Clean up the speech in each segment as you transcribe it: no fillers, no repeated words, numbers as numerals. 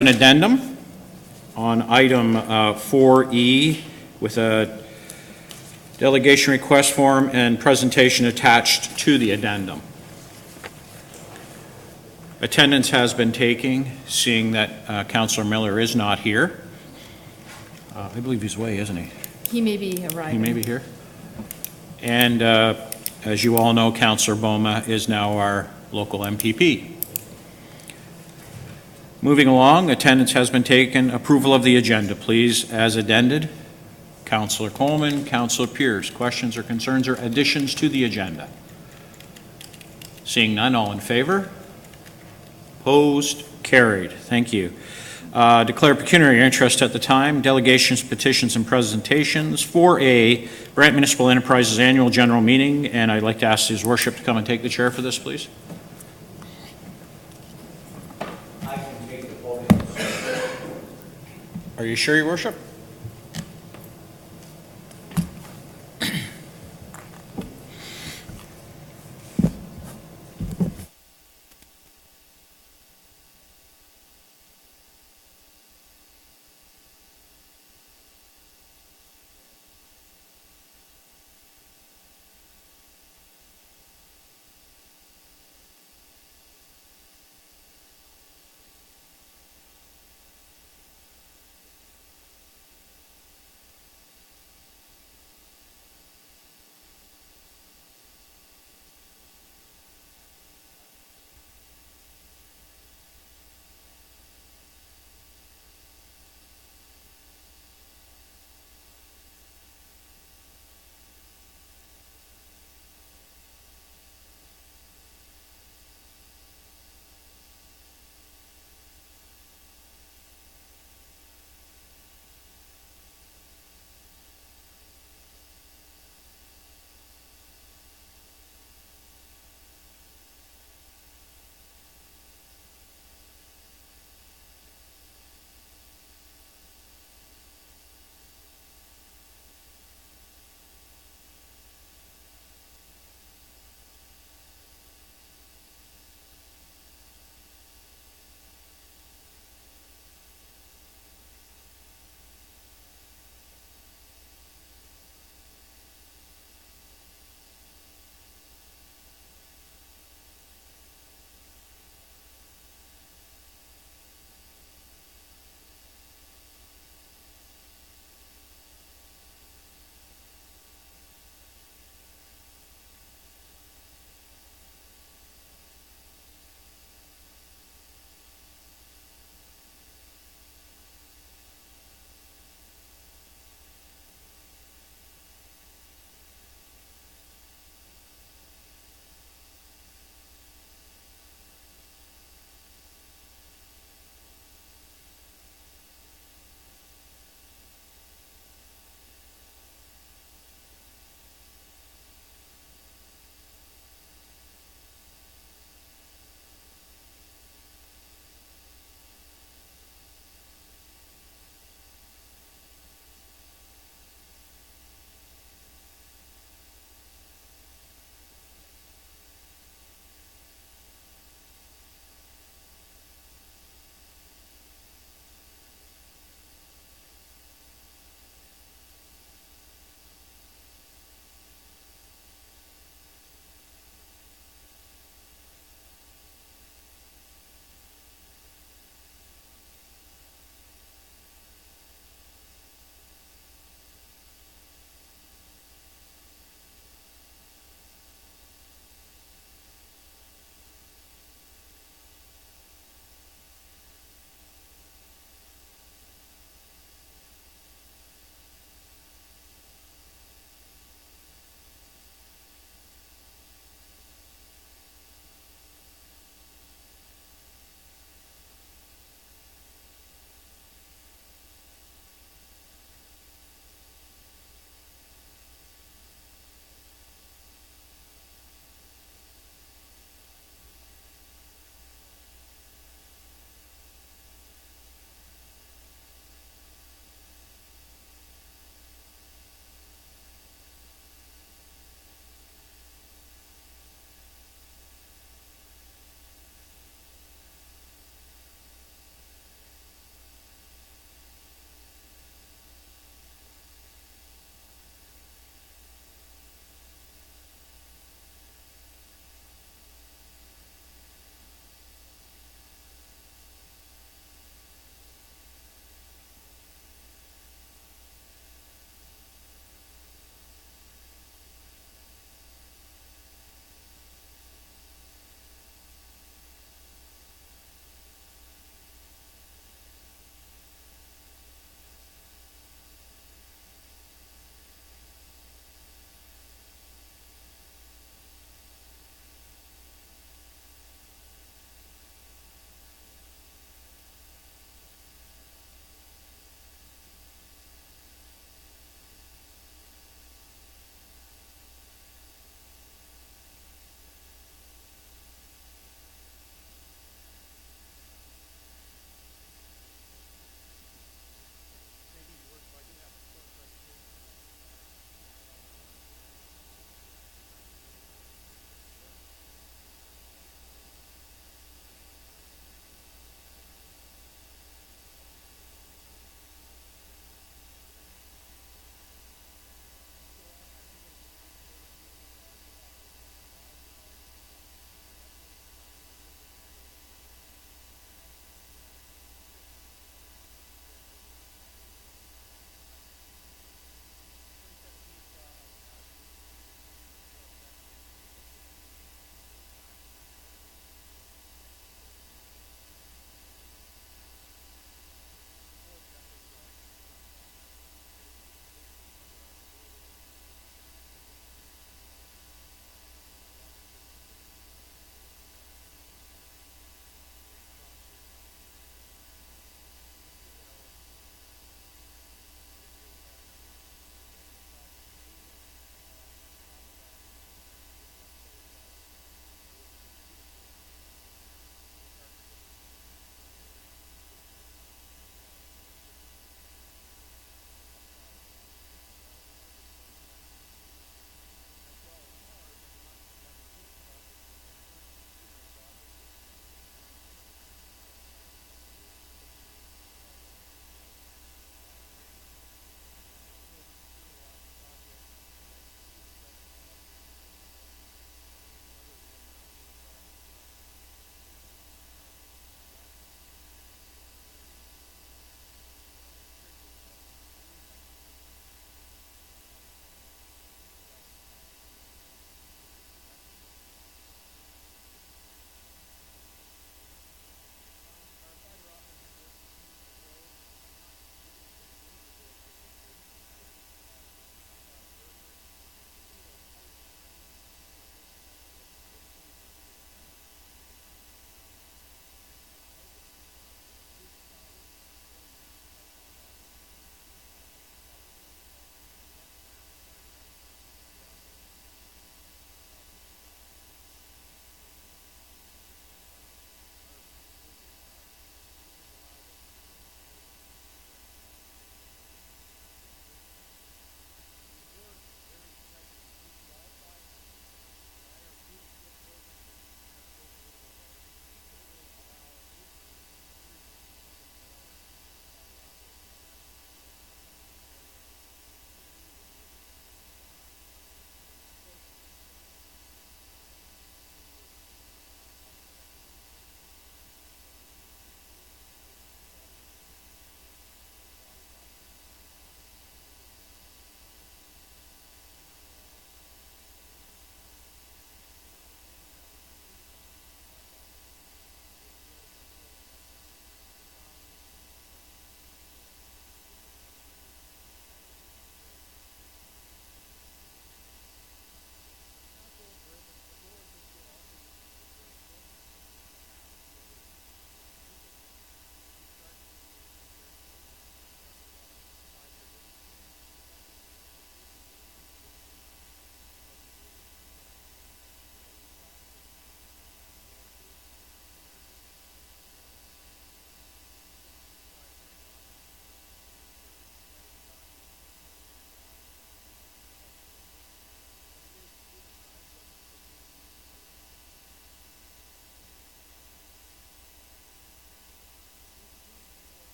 An addendum on item 4E with a delegation request form and presentation attached to the addendum. Attendance has been taken, seeing that Councillor Miller is not here. I believe he's away, isn't he? He may be arriving. He may be here. And as you all know, Councillor Boma is now our local MPP. Moving along, attendance has been taken. Approval of the agenda, please, as addended. Councillor Coleman, Councillor Pierce, questions or concerns or additions to the agenda? Seeing none, all in favor? Opposed? Carried. Thank you. Declare pecuniary interest at the time. Delegations, petitions, and presentations. 4A, Brant Municipal Enterprises Annual General Meeting, and I'd like to ask His Worship to come and take the chair for this, please. Are you sure, Your Worship?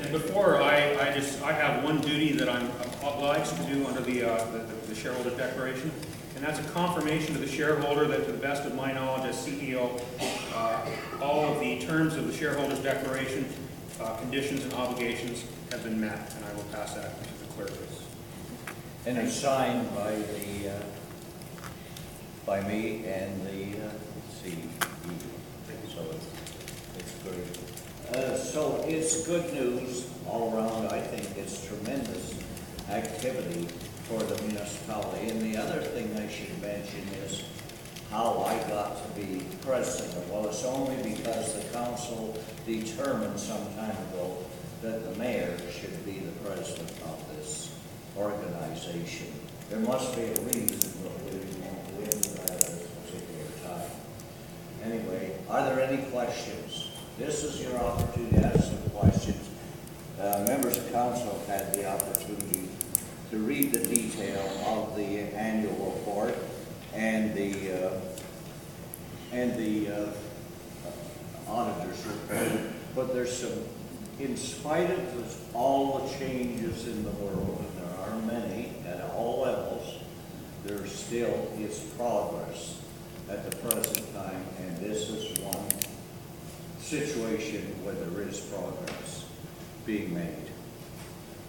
And before, I have one duty that I'm obliged to do under the shareholder declaration, and that's a confirmation to the shareholder that, to the best of my knowledge as CEO, all of the terms of the shareholder's declaration, conditions and obligations have been met, and I will pass that to the clerk. And it's signed by me and the CEO. So it's great. So it's good news all around. I think it's tremendous activity for the municipality. And the other thing I should mention is how I got to be president. Well, it's only because the council determined some time ago that the mayor should be the president of this organization. There must be a reason, but we won't go into that at this particular time. Anyway, are there any questions? This is your opportunity to ask some questions. Members of council have had the opportunity to read the detail of the annual report and the auditor's report. But there's some, in spite of all the changes in the world, and there are many at all levels, there still is progress at the present time, and this is one situation where there is progress being made.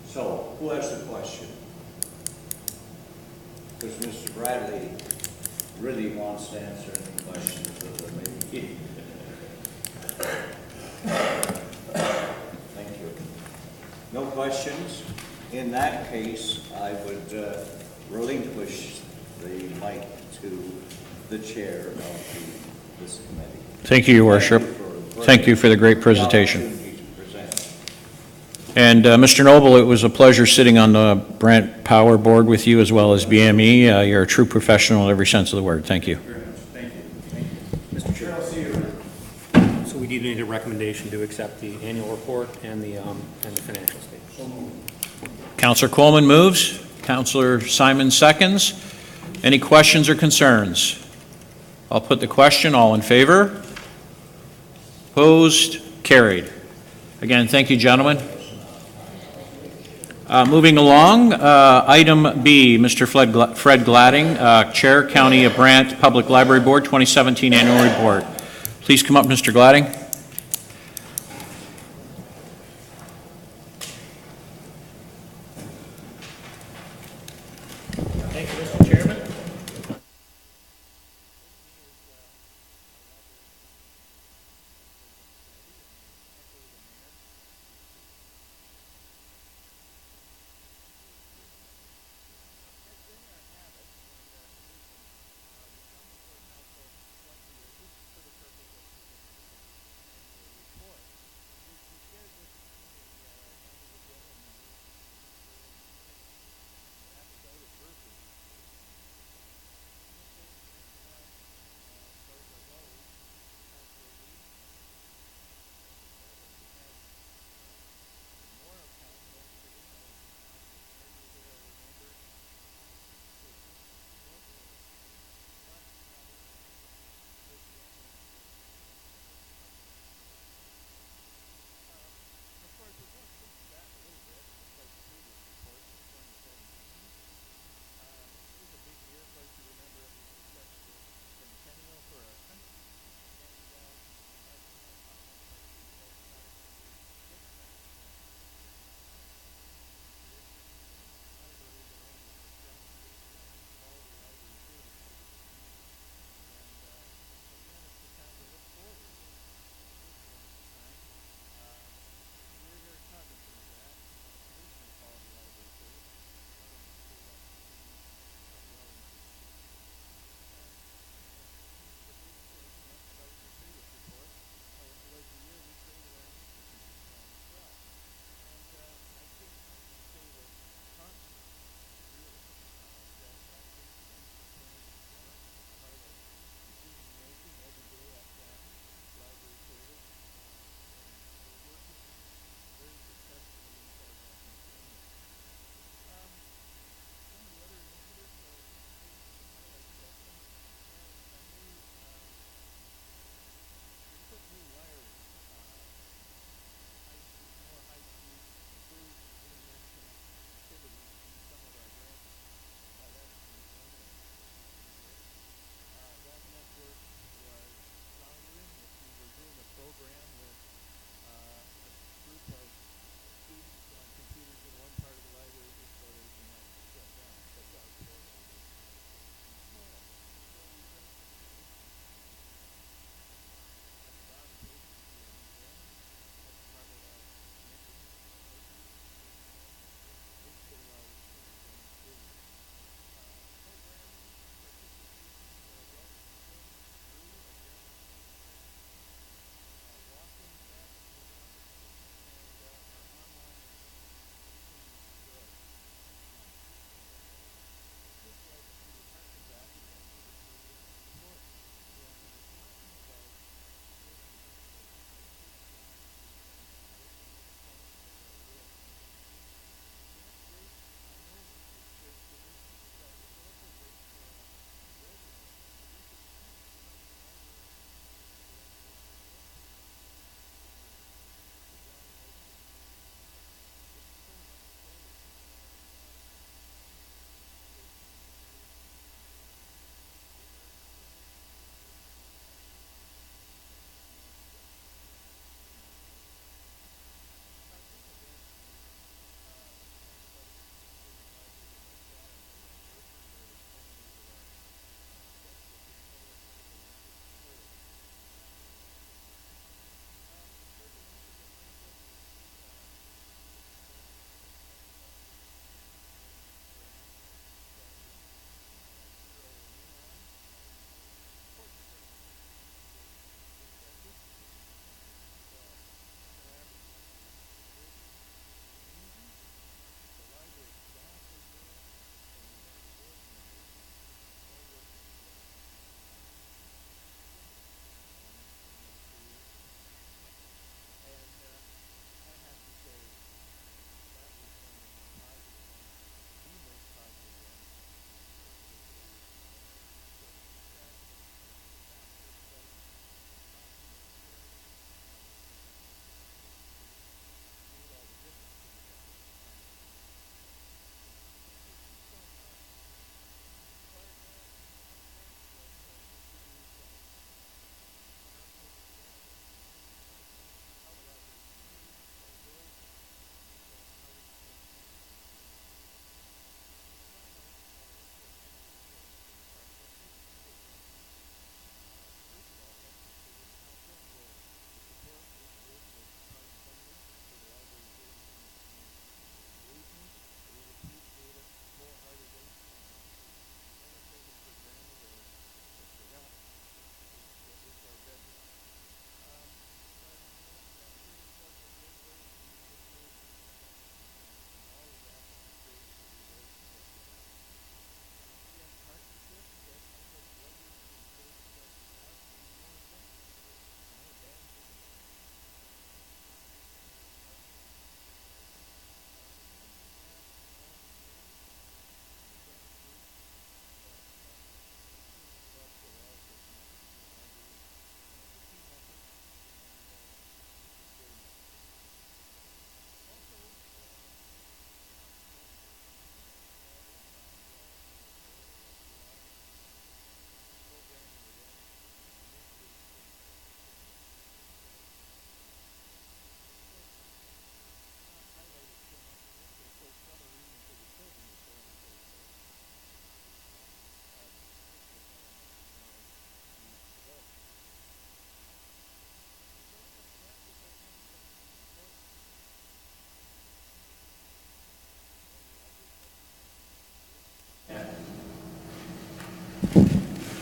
So, who has the question? Because Mr. Bradley really wants to answer any questions that there may be. Thank you. No questions? In that case, I would relinquish the mic to the chair of this committee. Thank you, Your Worship. Thank you for the great presentation. And Mr. Noble, it was a pleasure sitting on the Brant Power Board with you as well as BME. You're a true professional in every sense of the word. Thank you. Thank you. Thank you. Mr. Chair, I'll see you. So we do need a recommendation to accept the annual report and the financial statement. Councillor Coleman moves. Councillor Simon seconds. Any questions or concerns? I'll put the question. All in favor? Opposed? Carried. Again, thank you, gentlemen. Moving along, item B, Mr. Fred Gladding, Chair, County of Brant Public Library Board, 2017 Annual Report. Please come up, Mr. Gladding. Thank you, Mr. Chairman.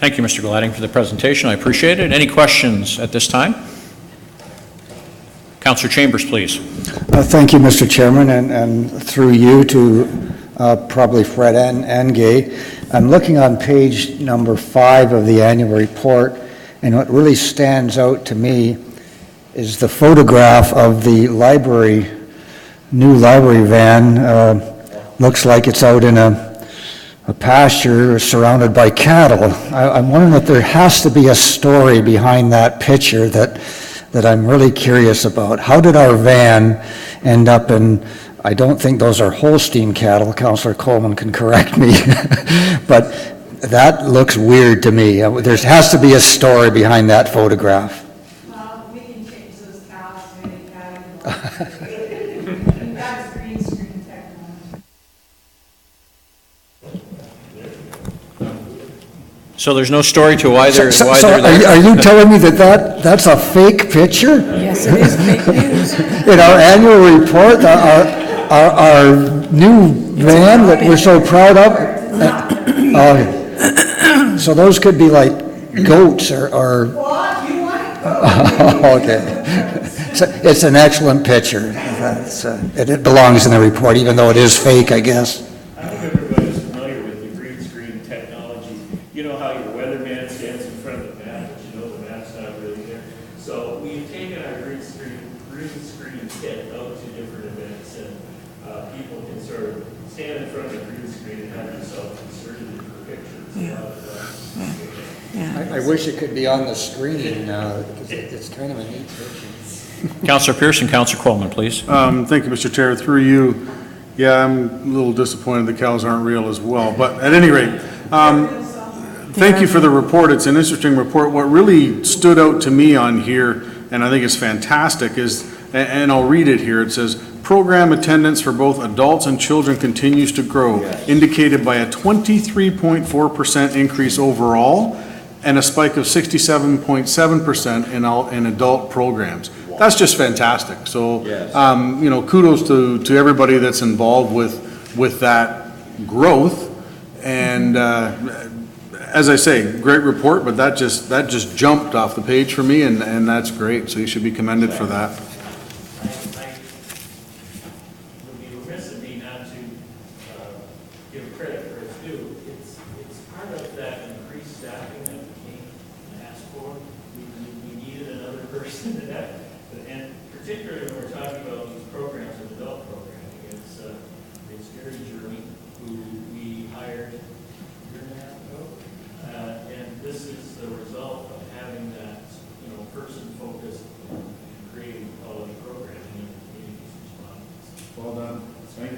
Thank you, Mr. Glading, for the presentation. I appreciate it. Any questions at this time? Councillor Chambers, please. Thank you, Mr. Chairman, and through you to probably Fred and Gay. I'm looking on page number 5 of the annual report, and what really stands out to me is the photograph of the new library van. Looks like it's out in a pasture surrounded by cattle. I'm wondering if there has to be a story behind that picture that I'm really curious about. How did our van end up in, I don't think those are Holstein cattle, Councillor Coleman can correct me, but that looks weird to me. There has to be a story behind that photograph. Well, we can change those cows to any cow. That's green screen technology. So there's no story to why they're So there? are you telling me that's a fake picture? Yes, it is fake news. In our annual report, our new van that we're so proud of? Okay. So those could be like goats or What, you want it? okay. So it's an excellent picture. It belongs in the report, even though it is fake, I guess. I think everybody's familiar with the green screen technology. You know how your weatherman stands in front of the map, but you know the map's not really there. So we've taken our green screen kit out to different events, and people can sort of stand in front of the green screen and have themselves inserted in for pictures. I wish it could be on the screen, because it's kind of a neat picture. Councillor Pearson, Councillor Coleman, please. Thank you, Mr. Chair. Through you, yeah, I'm a little disappointed the cows aren't real as well. But at any rate, thank you for the report. It's an interesting report. What really stood out to me on here, and I think is fantastic, is, and I'll read it here, it says, program attendance for both adults and children continues to grow, indicated by a 23.4% increase overall and a spike of 67.7% in adult programs. That's just fantastic. So, you know, kudos to everybody that's involved with that growth. And as I say, great report, but that just jumped off the page for me, and that's great. So you should be commended for that. I would be remiss of me not to give credit where it's due. It's part of that increased staffing that we came and asked for. We needed another person to that. And particularly when we're talking about these programs and adult programming, it's Gary Journey, who we hired a year and a half ago. And this is the result of having that, you know, person focused and creating quality programming in the communities responses. Well done. Thank you.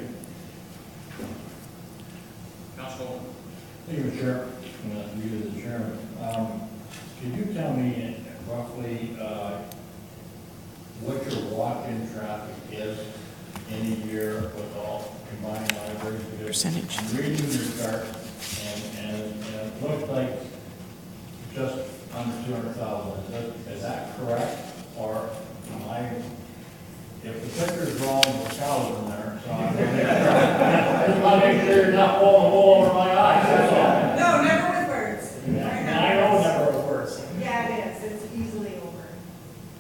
Councillor Thank you, Chair. You the chairman. Can you tell me roughly what your walk-in traffic is in a year with all combined libraries? Because Percentage. I'm reading your chart, and it looks like just under 200,000. Is that correct? Or am I, if the picture's wrong, the cows in there, so I want to make sure you're not pulling the wool over my eyes, that's all. No, never with words. I know never works. Yeah, it is, it's easily over.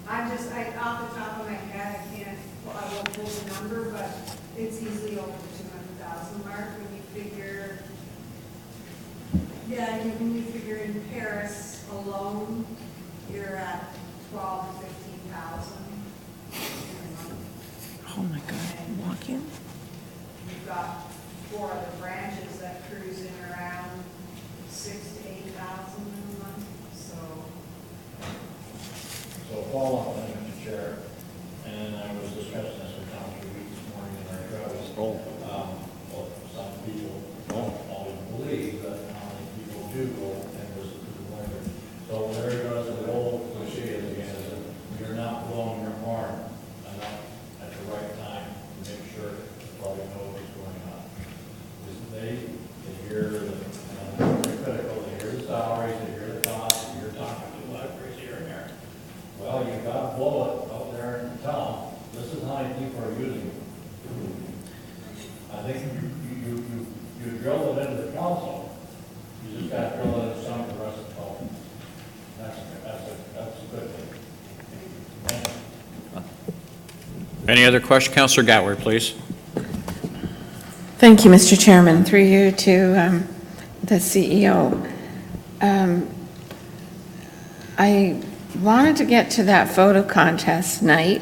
Off the top of my head, I won't pull the number, but it's easily over the 200,000 mark when you figure, when you figure in Paris alone, you're at 12 to 15,000 a month. Oh my God, walk in? You've got 4 other branches that cruise in around 6 to 8,000 a month, so. So follow up on that, Mr. Chair, and I was discussing this with Councilor Week this morning in our travels. Well, some people don't always believe that how many people do go and visit the library. So there goes the old cliche again, is that you're not blowing your horn enough at the right time to make sure everybody knows what's going on. Because they hear the, they're critical, they hear the salaries, they hear the costs, you're talking to libraries here and there. Well, you've got to blow it out there and tell them, this is how many people are using it. I think you drill it into the council, you just got to drill it into some of the rest of the Any other question? Councillor Gatway, please. Thank you, Mr. Chairman. Through you to the CEO. I wanted to get to that photo contest night,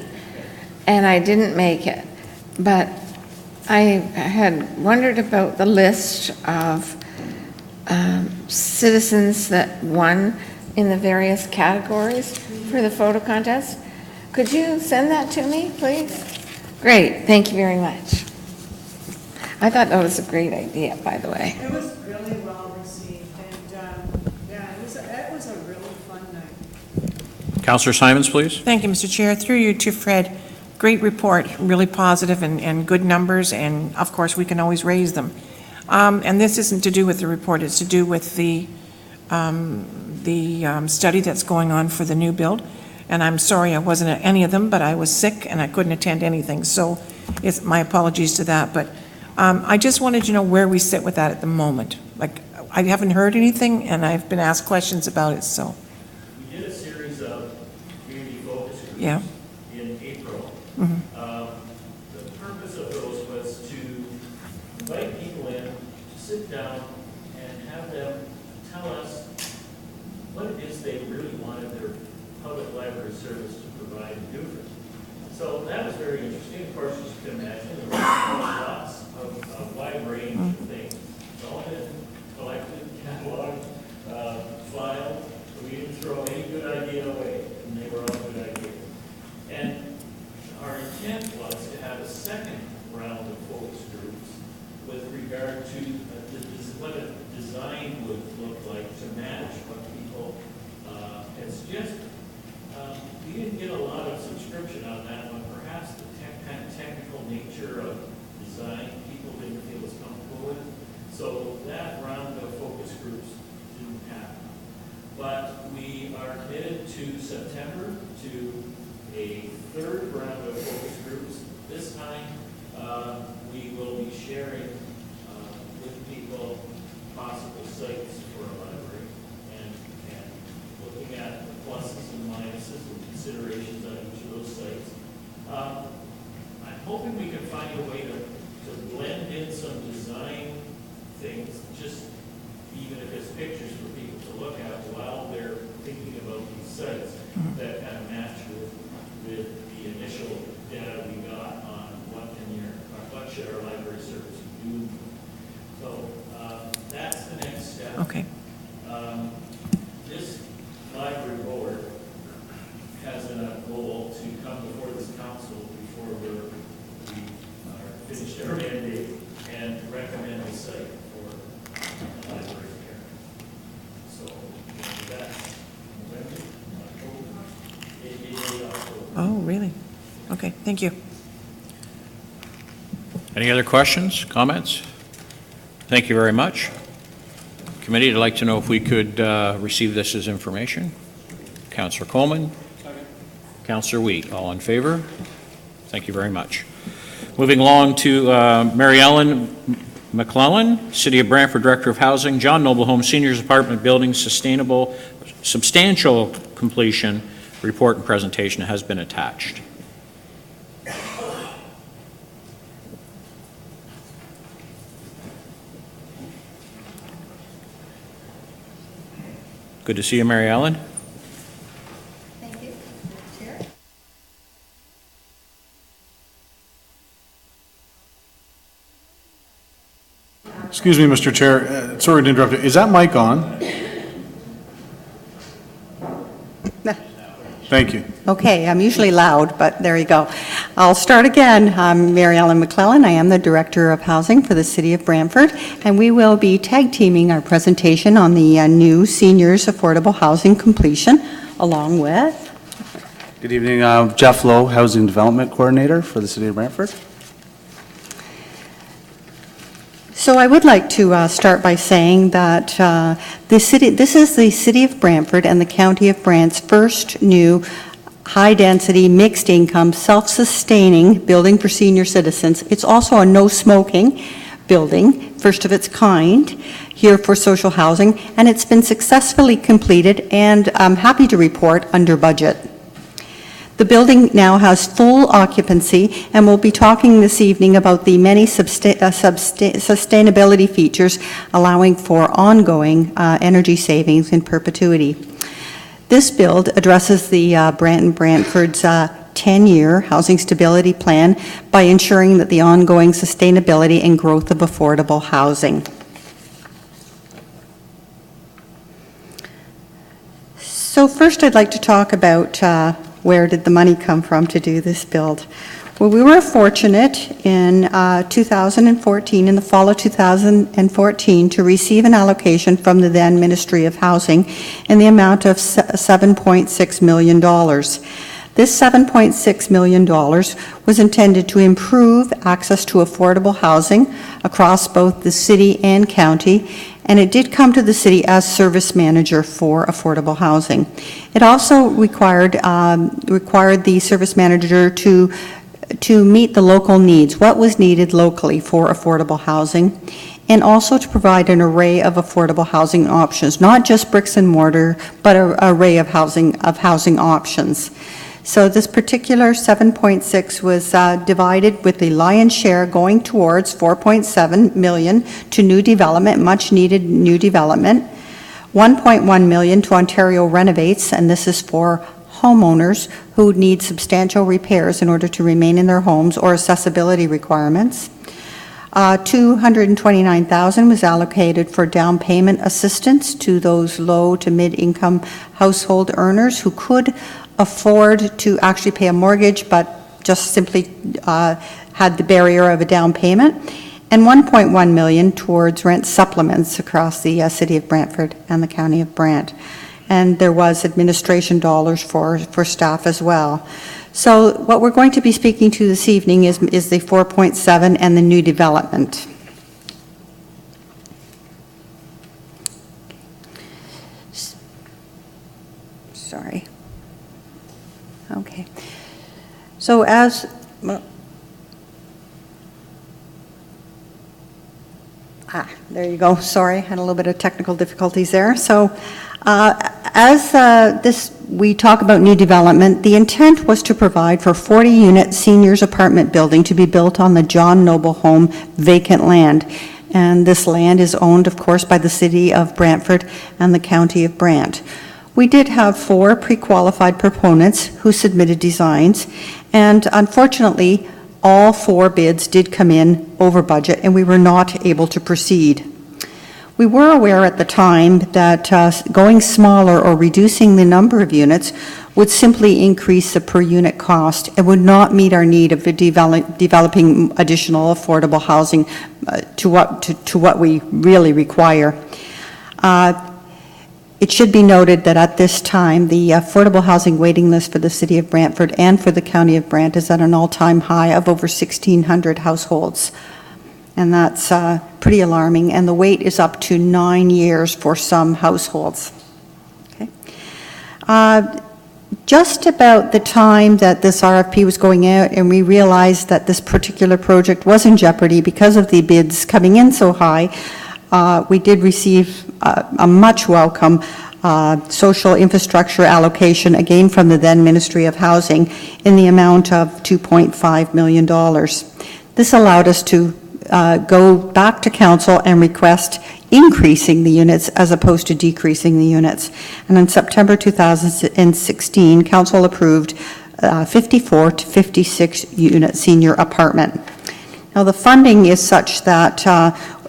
and I didn't make it. But I had wondered about the list of citizens that won in the various categories for the photo contest. Could you send that to me, please? Great, thank you very much. I thought that was a great idea, by the way. It was really well received, and, yeah, it was a really fun night. Councillor Simons, please. Thank you, Mr. Chair. Through you to Fred, great report, really positive and good numbers, and of course, we can always raise them. And this isn't to do with the report, it's to do with the study that's going on for the new build. And I'm sorry I wasn't at any of them, but I was sick and I couldn't attend anything, so it's my apologies to that. But I just wanted to know where we sit with that at the moment. Like, I haven't heard anything, and I've been asked questions about it, so. We did a series of community focus groups Yeah. in April. Mhm. The purpose of those was to invite people in, to sit down and have them tell us what it is they really wanted their public library service to provide and do for them. So that was very interesting. Of course, as you can imagine, there were lots of wide range of things. It's all been collected, cataloged, filed. We didn't throw any good idea away, and they were all good ideas. And our intent was to have a second round of focus groups with regard to what a design would look like to match what people had suggested. We didn't get a lot of subscription on that one. Perhaps the kind of technical nature of design people didn't feel as comfortable with. So that round of focus groups didn't happen. But we are committed to September to a third round of focus groups. This time, we will be sharing with people possible sites for a library and looking at the pluses and minuses and considerations on each of those sites. I'm hoping we can find a way to blend in some design things, just even if it's pictures for people to look at while they're thinking about these sites that kind of match with the initial data we got on what should our library service do. So that's the next step. Okay. This library board has a goal to come before this council before we are finished our mandate and recommend a site for a library here. So that's November, October, maybe October. Oh, really? Okay, thank you. Any other questions, comments? Thank you very much. Committee, I'd like to know if we could receive this as information. Councillor Coleman. Second. Councillor Wheat, all in favor? Thank you very much. Moving along to Mary Ellen McClellan, City of Brantford Director of Housing, John Noble Home Seniors Apartment Building Substantial Completion Report and Presentation has been attached. Good to see you, Mary Ellen. Thank you, Chair. Excuse me, Mr. Chair, sorry to interrupt you. Is that mic on? Thank you. Okay, I'm usually loud, but there you go. I'll start again. I'm Mary Ellen McClellan. I am the Director of Housing for the City of Brantford, and we will be tag teaming our presentation on the new seniors affordable housing completion, along with... Good evening, Jeff Lowe, Housing Development Coordinator for the City of Brantford. So I would like to start by saying that this is the City of Brantford and the County of Brant's first new high-density, mixed-income, self-sustaining building for senior citizens. It's also a no-smoking building, first of its kind, here for social housing, and it's been successfully completed, and I'm happy to report under budget. The building now has full occupancy, and we'll be talking this evening about the many sustainability features allowing for ongoing energy savings in perpetuity. This build addresses the Brantford's 10-year housing stability plan by ensuring that the ongoing sustainability and growth of affordable housing. So first I'd like to talk about where did the money come from to do this build. Well, we were fortunate in 2014, in the fall of 2014, to receive an allocation from the then Ministry of Housing in the amount of $7.6 million. This $7.6 million was intended to improve access to affordable housing across both the city and county, and it did come to the city as service manager for affordable housing. It also required the service manager to meet the local needs, what was needed locally for affordable housing, and also to provide an array of affordable housing options, not just bricks and mortar, but an array of housing options. So this particular 7.6 was divided with the lion's share going towards 4.7 million to new development, much needed new development, 1.1 million to Ontario Renovates, and this is for homeowners who need substantial repairs in order to remain in their homes or accessibility requirements. 229,000 was allocated for down payment assistance to those low to mid-income household earners who could afford to actually pay a mortgage but just simply had the barrier of a down payment, and 1.1 million towards rent supplements across the city of Brantford and the county of Brant. And there was administration dollars for staff as well. So what we're going to be speaking to this evening is the 4.7 and the new development. Sorry. Okay. So there you go. Sorry, had a little bit of technical difficulties there. So we talk about new development, the intent was to provide for 40-unit seniors apartment building to be built on the John Noble Home vacant land. And this land is owned, of course, by the city of Brantford and the county of Brant. We did have 4 pre-qualified proponents who submitted designs, and unfortunately, all 4 bids did come in over budget, and we were not able to proceed. We were aware at the time that going smaller or reducing the number of units would simply increase the per unit cost and would not meet our need of developing additional affordable housing to what we really require. It should be noted that at this time, the affordable housing waiting list for the city of Brantford and for the county of Brant is at an all-time high of over 1,600 households. And that's pretty alarming, and the wait is up to 9 years for some households. Okay. Just about the time that this RFP was going out and we realized that this particular project was in jeopardy because of the bids coming in so high, we did receive a much welcome social infrastructure allocation, again from the then Ministry of Housing, in the amount of $2.5 million. This allowed us to go back to council and request increasing the units as opposed to decreasing the units. And in September 2016, council approved 54 to 56 unit senior apartment. Now the funding is such that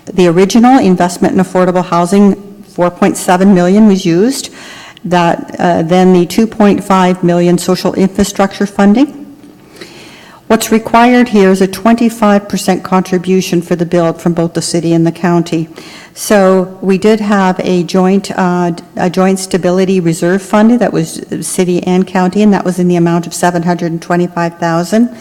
the original investment in affordable housing, 4.7 million was used, that then the 2.5 million social infrastructure funding. What's required here is a 25% contribution for the build from both the city and the county. So we did have a joint stability reserve fund that was city and county, and that was in the amount of $725,000.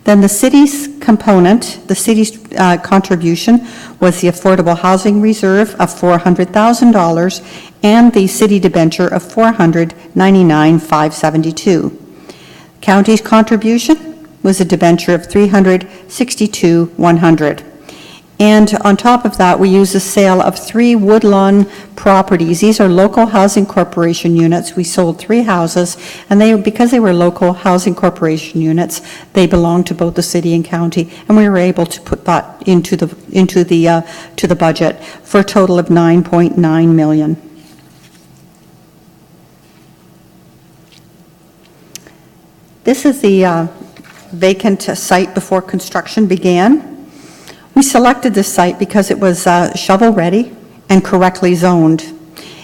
Then the city's component, the city's contribution was the affordable housing reserve of $400,000 and the city debenture of $499,572. County's contribution was a debenture of $362,100. And on top of that, we use the sale of 3 Woodlawn properties. These are local housing corporation units. We sold 3 houses, and because they were local housing corporation units, they belonged to both the city and county, and we were able to put that into the budget for a total of $9.9 million. This is the vacant site before construction began. We selected this site because it was shovel-ready and correctly zoned.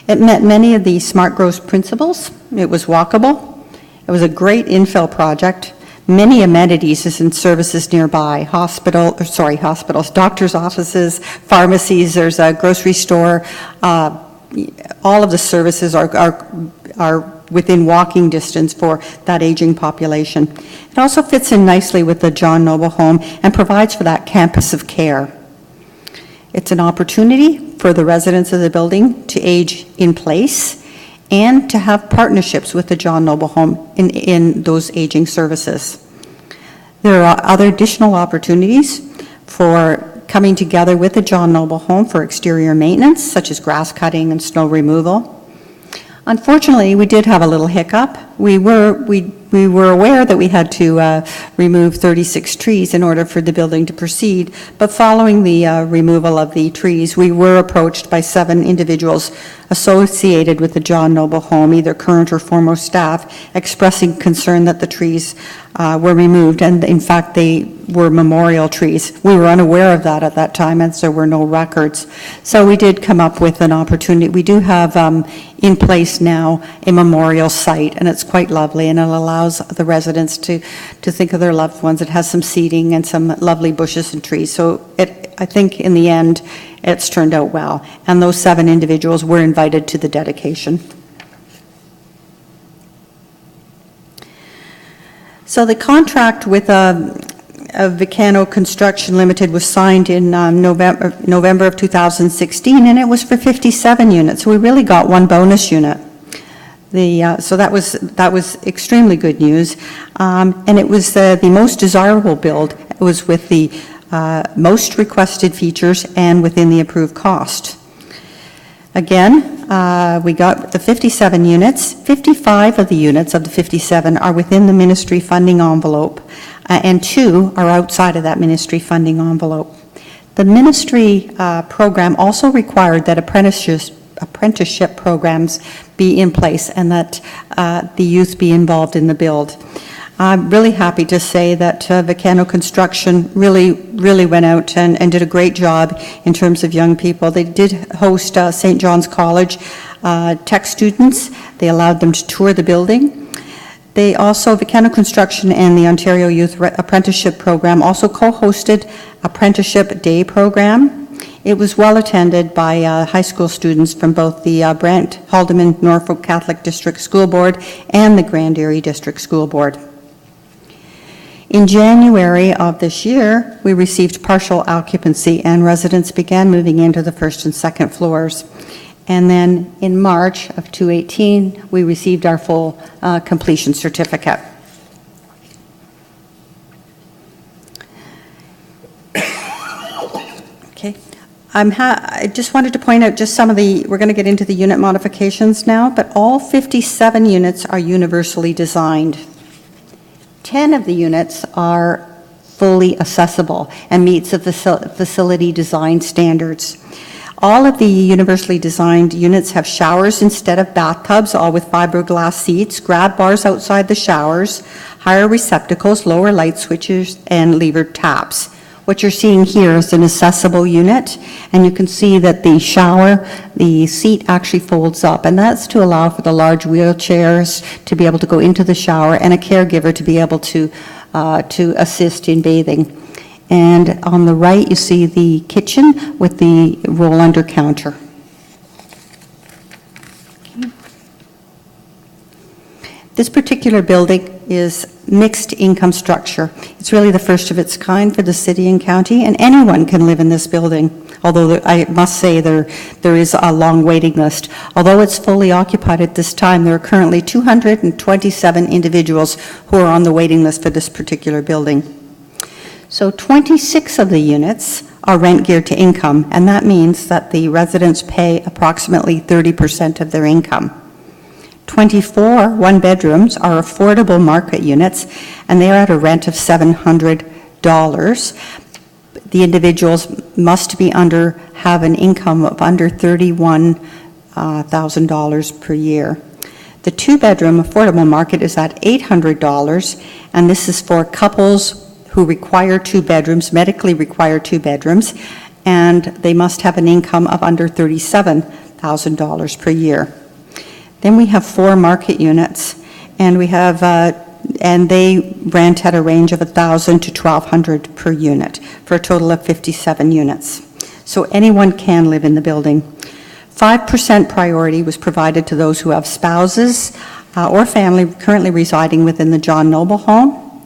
It met many of the smart growth principles. It was walkable. It was a great infill project. Many amenities and services nearby, hospitals, doctor's offices, pharmacies, there's a grocery store. All of the services are within walking distance for that aging population. It also fits in nicely with the John Noble Home and provides for that campus of care. It's an opportunity for the residents of the building to age in place and to have partnerships with the John Noble Home in those aging services. There are other additional opportunities for coming together with the John Noble Home for exterior maintenance, such as grass cutting and snow removal. Unfortunately, we did have a little hiccup. We were aware that we had to remove 36 trees in order for the building to proceed, but following the removal of the trees, we were approached by 7 individuals associated with the John Noble Home, either current or former staff, expressing concern that the trees were removed, and in fact they were memorial trees. We were unaware of that at that time, and there were no records. So we did come up with an opportunity. We do have in place now a memorial site, and it's quite lovely, and it allows the residents to think of their loved ones. It has some seating and some lovely bushes and trees. So I think in the end, it's turned out well. And those 7 individuals were invited to the dedication. So the contract with Vicano Construction Limited was signed in November of 2016, and it was for 57 units. So we really got 1 bonus unit. So that was extremely good news, and it was the most desirable build. It was with the most requested features and within the approved cost. Again, we got the 57 units. 55 of the units of the 57 are within the ministry funding envelope, and 2 are outside of that ministry funding envelope. The ministry program also required that apprenticeship programs be in place and that the youth be involved in the build. I'm really happy to say that Vicano Construction really went out and did a great job in terms of young people. They did host St. John's College tech students. They allowed them to tour the building. They also, Vicano Construction and the Ontario Youth Apprenticeship Program also co-hosted Apprenticeship Day Program. It was well attended by high school students from both the Brant Haldeman Norfolk Catholic District School Board and the Grand Erie District School Board. In January of this year, we received partial occupancy and residents began moving into the 1st and 2nd floors. And then in March of 2018, we received our full completion certificate. Okay. I just wanted to point out just some of we're going to get into the unit modifications now, but all 57 units are universally designed. 10 of the units are fully accessible and meets the facility design standards. All of the universally designed units have showers instead of bathtubs, all with fiberglass seats, grab bars outside the showers, higher receptacles, lower light switches, and levered taps. What you're seeing here is an accessible unit, and you can see that the seat actually folds up, and that's to allow for the large wheelchairs to be able to go into the shower and a caregiver to be able to assist in bathing. And on the right, you see the kitchen with the roll-under counter. This particular building is mixed income structure. It's really the first of its kind for the city and county, and anyone can live in this building. Although I must say there is a long waiting list. Although it's fully occupied at this time, there are currently 227 individuals who are on the waiting list for this particular building. So 26 of the units are rent geared to income, and that means that the residents pay approximately 30% of their income. 24 one-bedrooms are affordable market units, and they are at a rent of $700. The individuals must have an income of under $31,000 per year. The two-bedroom affordable market is at $800, and this is for couples who require two bedrooms, medically require two bedrooms, and they must have an income of under $37,000 per year. Then we have 4 market units, and we have, and they rent at a range of $1,000 to $1,200 per unit, for a total of 57 units. So anyone can live in the building. 5% priority was provided to those who have spouses or family currently residing within the John Noble home.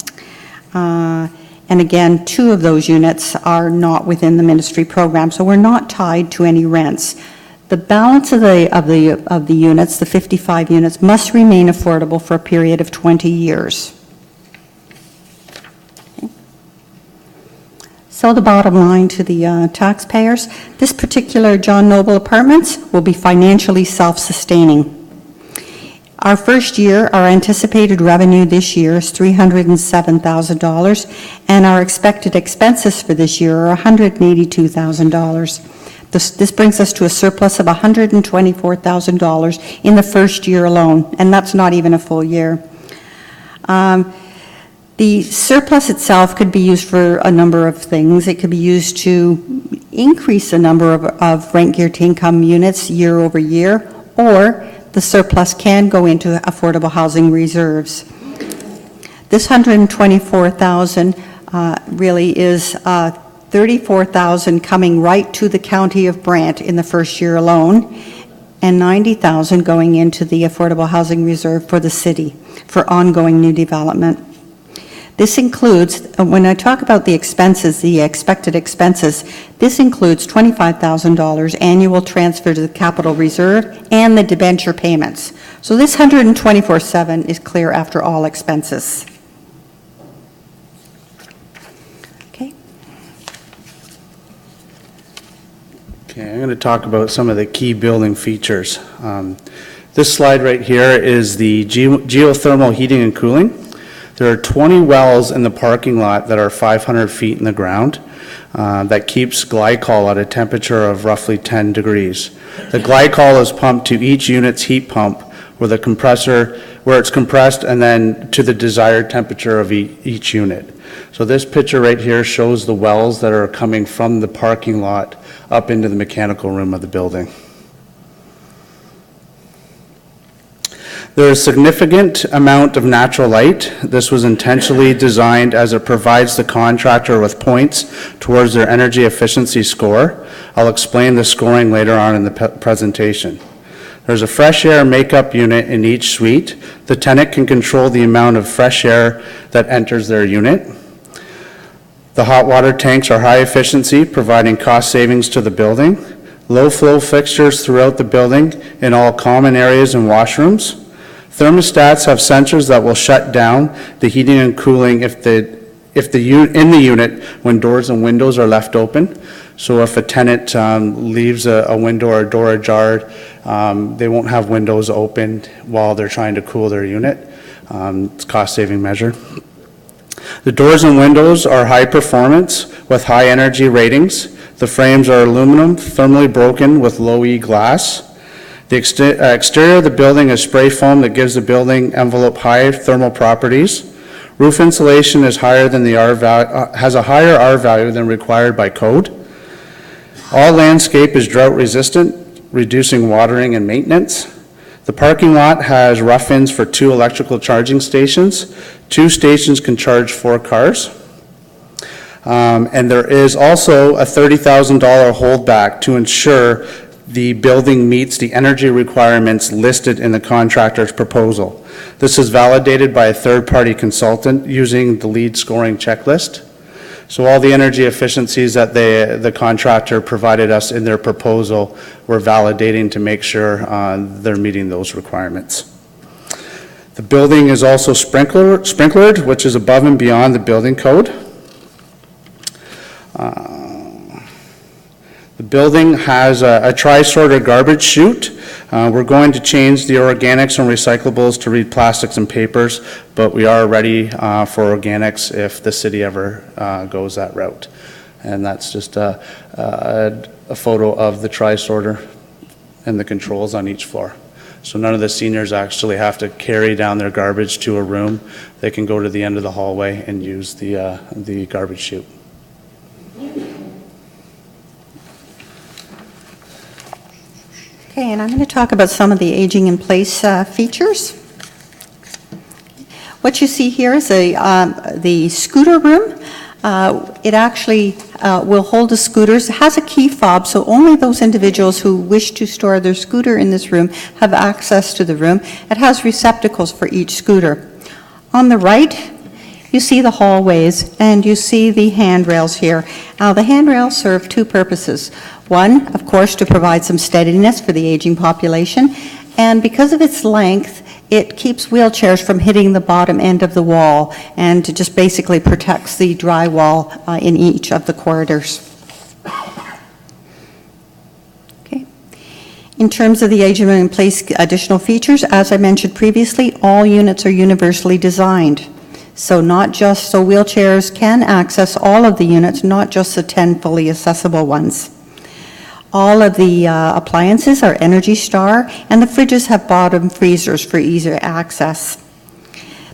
And again, 2 of those units are not within the ministry program, so we're not tied to any rents. The balance of the units, the 55 units, must remain affordable for a period of 20 years. Okay. So the bottom line to the taxpayers, this particular John Noble Apartments will be financially self-sustaining. Our first year, our anticipated revenue this year is $307,000, and our expected expenses for this year are $182,000. This brings us to a surplus of $124,000 in the first year alone, and that's not even a full year. The surplus itself could be used for a number of things. It could be used to increase the number of rent geared to income units year over year, or the surplus can go into affordable housing reserves. This $124,000 really is $34,000 coming right to the County of Brant in the first year alone, and $90,000 going into the Affordable Housing Reserve for the city for ongoing new development. This includes, when I talk about the expenses, the expected expenses, this includes $25,000 annual transfer to the capital reserve and the debenture payments. So this $124,700 is clear after all expenses. Okay. Okay, I'm going to talk about some of the key building features. This slide right here is the geothermal heating and cooling. There are 20 wells in the parking lot that are 500 feet in the ground that keeps glycol at a temperature of roughly 10 degrees. The glycol is pumped to each unit's heat pump where it's compressed, and then to the desired temperature of each unit. So this picture right here shows the wells that are coming from the parking lot up into the mechanical room of the building. There is a significant amount of natural light. This was intentionally designed as it provides the contractor with points towards their energy efficiency score. I'll explain the scoring later on in the presentation. There's a fresh air makeup unit in each suite. The tenant can control the amount of fresh air that enters their unit. The hot water tanks are high efficiency, providing cost savings to the building. Low flow fixtures throughout the building in all common areas and washrooms. Thermostats have sensors that will shut down the heating and cooling in the unit when doors and windows are left open. So if a tenant leaves a window or a door ajar, they won't have windows open while they're trying to cool their unit. It's a cost-saving measure. The doors and windows are high performance with high energy ratings. The frames are aluminum, thermally broken with low E glass. The exterior of the building is spray foam that gives the building envelope high thermal properties. Roof insulation is higher than the has a higher R value than required by code. All landscape is drought resistant, reducing watering and maintenance. The parking lot has rough-ins for 2 electrical charging stations. 2 stations can charge 4 cars. And there is also a $30,000 holdback to ensure the building meets the energy requirements listed in the contractor's proposal. This is validated by a third-party consultant using the LEED scoring checklist. So all the energy efficiencies that the contractor provided us in their proposal, we're validating to make sure they're meeting those requirements. The building is also sprinklered, which is above and beyond the building code. The building has a tri-sorter garbage chute. We're going to change the organics and recyclables to read plastics and papers, but we are ready for organics if the city ever goes that route. And that's just a photo of the tri-sorter and the controls on each floor. So none of the seniors actually have to carry down their garbage to a room. They can go to the end of the hallway and use the garbage chute. Okay, and I'm going to talk about some of the aging in place features. What you see here is the scooter room. It actually will hold the scooters. It has a key fob, so only those individuals who wish to store their scooter in this room have access to the room. It has receptacles for each scooter. On the right, you see the hallways, and you see the handrails here. The handrails serve two purposes. One, of course, to provide some steadiness for the aging population, and because of its length, it keeps wheelchairs from hitting the bottom end of the wall, and it just basically protects the drywall in each of the corridors. Okay. In terms of the aging in place additional features, as I mentioned previously, all units are universally designed. So wheelchairs can access all of the units, not just the 10 fully accessible ones. All of the appliances are Energy Star, and the fridges have bottom freezers for easier access.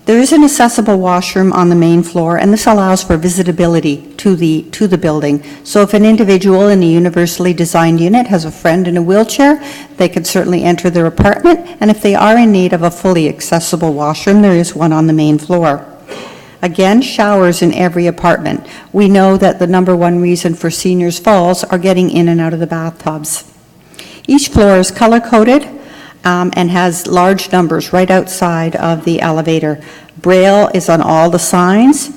There is an accessible washroom on the main floor, and this allows for visitability to the building. So if an individual in a universally designed unit has a friend in a wheelchair, they can certainly enter their apartment, and if they are in need of a fully accessible washroom, there is one on the main floor. Again, showers in every apartment. We know that the number one reason for seniors' falls are getting in and out of the bathtubs. Each floor is color-coded and has large numbers right outside of the elevator. Braille is on all the signs.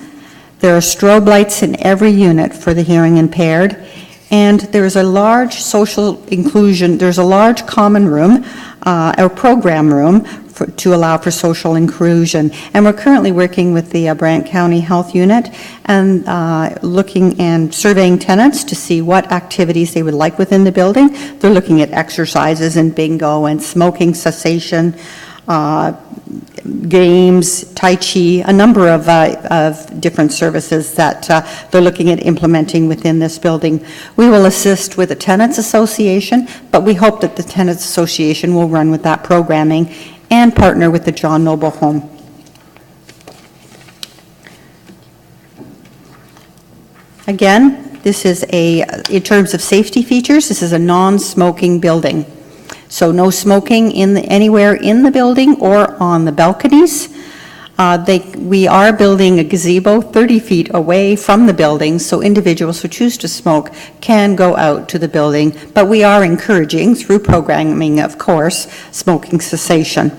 There are strobe lights in every unit for the hearing impaired. And there's a large social inclusion, there's a large common room, or program room, to allow for social inclusion. And we're currently working with the Brant County Health Unit and looking and surveying tenants to see what activities they would like within the building. They're looking at exercises and bingo and smoking cessation, games, Tai Chi, a number of different services that they're looking at implementing within this building. We will assist with the Tenants Association, but we hope that the Tenants Association will run with that programming and partner with the John Noble Home. Again, this is in terms of safety features, this is a non-smoking building. So no smoking anywhere in the building or on the balconies. We are building a gazebo 30 feet away from the building, so individuals who choose to smoke can go out to the building, but we are encouraging, through programming, of course, smoking cessation.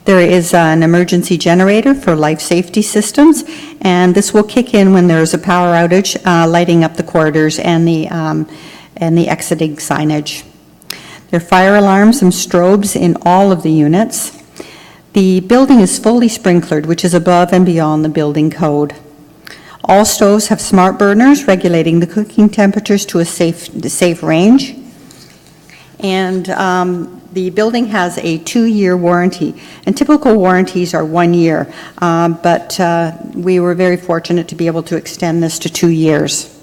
There is an emergency generator for life safety systems, and this will kick in when there is a power outage, lighting up the corridors and the exiting signage. There are fire alarms and strobes in all of the units. The building is fully sprinklered, which is above and beyond the building code. All stoves have smart burners regulating the cooking temperatures to a safe range. And the building has a 2-year warranty, and typical warranties are 1 year, but we were very fortunate to be able to extend this to 2 years.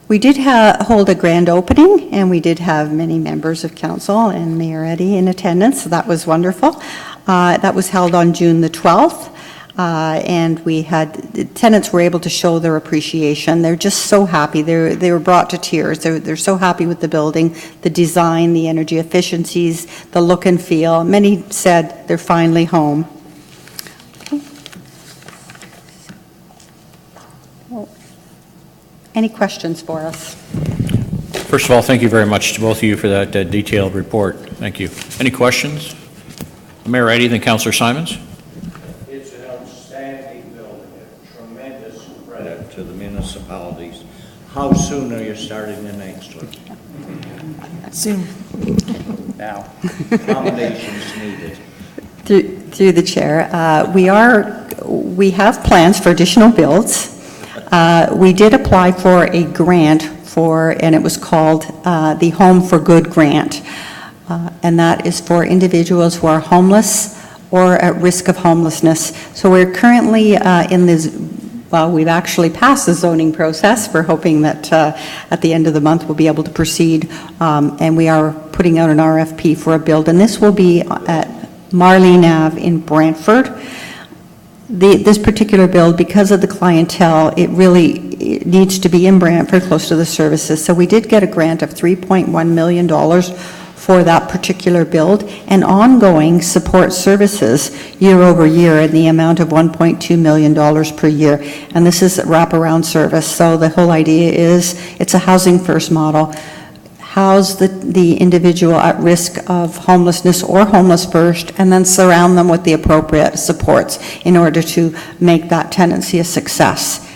We did hold a grand opening, and we did have many members of council and Mayor Eddy in attendance, so that was wonderful. That was held on June the 12th, and the tenants were able to show their appreciation. They're just so happy. They were brought to tears. They're so happy with the building, the design, the energy efficiencies, the look and feel. Many said they're finally home. Any questions for us? First of all, thank you very much to both of you for that detailed report. Thank you. Any questions? Mayor Eddy, then Councillor Simons. It's an outstanding building, a tremendous credit to the municipalities. How soon are you starting the next one? Soon. Now, accommodations needed. Through the chair, we have plans for additional builds. We did apply for a grant and it was called the Home for Good Grant. And that is for individuals who are homeless or at risk of homelessness. So we're currently in this, well, we've actually passed the zoning process. We're hoping that at the end of the month we'll be able to proceed, and we are putting out an RFP for a build, and this will be at Marlene Ave in Brantford. This particular build, because of the clientele, it needs to be in Brantford, close to the services. So we did get a grant of $3.1 million for that particular build, and ongoing support services year over year in the amount of $1.2 million per year. And this is wraparound service. So the whole idea is it's a housing first model. House the individual at risk of homelessness or homeless first, and then surround them with the appropriate supports in order to make that tenancy a success.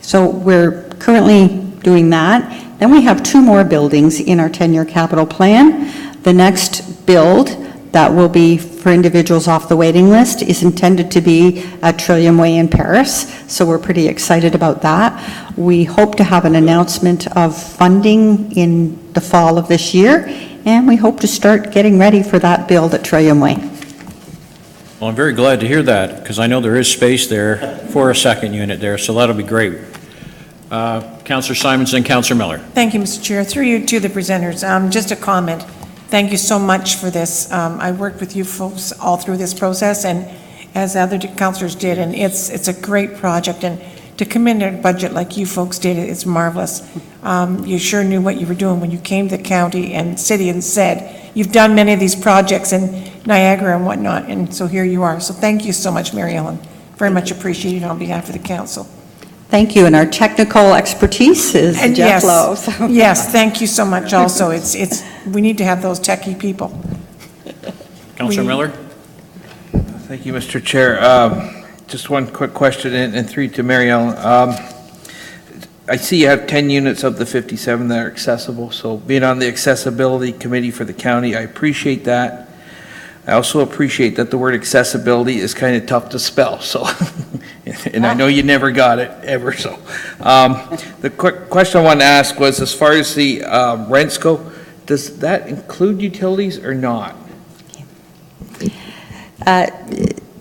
So we're currently doing that. Then we have 2 more buildings in our 10-year capital plan. The next build that will be for individuals off the waiting list is intended to be at Trillium Way in Paris, so we're pretty excited about that. We hope to have an announcement of funding in the fall of this year, and we hope to start getting ready for that build at Trillium Way. Well, I'm very glad to hear that, because I know there is space there for a second unit there, so that'll be great. Councillor Simonson, Councillor Miller. Thank you, Mr. Chair. Through you to the presenters, just a comment. Thank you so much for this. I worked with you folks all through this process, and as other councillors did, and it's a great project, and to come in at a budget like you folks did, it's marvelous. You sure knew what you were doing when you came to the county and city and said, you've done many of these projects in Niagara and whatnot, and so here you are. So thank you so much, Mary Ellen. Very much appreciated on behalf of the council. Thank you, and our technical expertise is And Jeff yes, Lowe. So. yes, thank you so much also. We need to have those techie people. Councillor Miller? Thank you, Mr. Chair. Just one quick question, and 3 to Mary Ellen. I see you have 10 units of the 57 that are accessible, so being on the accessibility committee for the county, I appreciate that. I also appreciate that the word accessibility is kind of tough to spell, so, and I know you never got it, ever, so. The quick question I wanted to ask was, as far as the rents go, does that include utilities or not?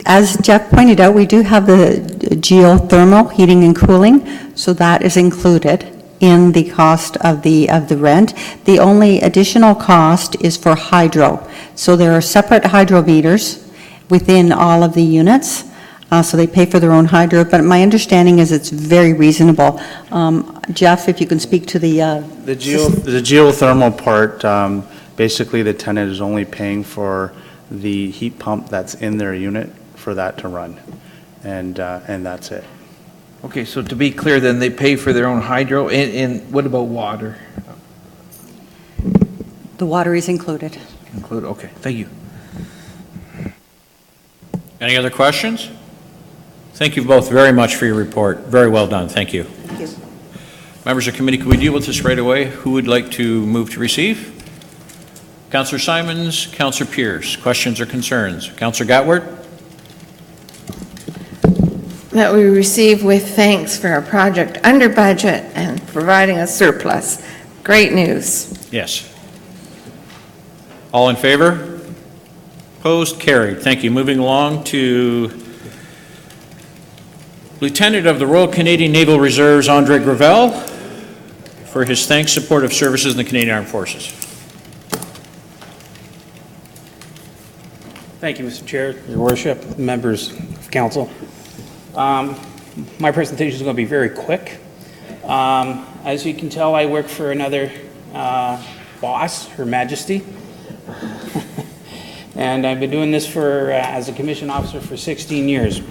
As Jeff pointed out, we do have the geothermal heating and cooling, so that is included in the cost of the rent. The only additional cost is for hydro. So there are separate hydro meters within all of the units, so they pay for their own hydro, but my understanding is it's very reasonable. Jeff, if you can speak to the geothermal part, basically the tenant is only paying for the heat pump that's in their unit for that to run, and that's it. Okay, so to be clear, then they pay for their own hydro, and what about water? The water is included. Okay, thank you. Any other questions? Thank you both very much for your report. Very well done. Thank you. Thank you. Members of the committee, could we deal with this right away? Who would like to move to receive? Councillor Simons, Councillor Pierce. Questions or concerns? Councillor Gatward? That we receive with thanks for our project under budget and providing a surplus. Great news. Yes. All in favor? Opposed? Carried. Thank you. Moving along to Lieutenant of the Royal Canadian Naval Reserves, Andre Gravel, for his thanks, support of services in the Canadian Armed Forces. Thank you, Mr. Chair, Your Worship, members of council. My presentation is going to be very quick. As you can tell, I work for another boss, Her Majesty. And I've been doing this as a commission officer for 16 years.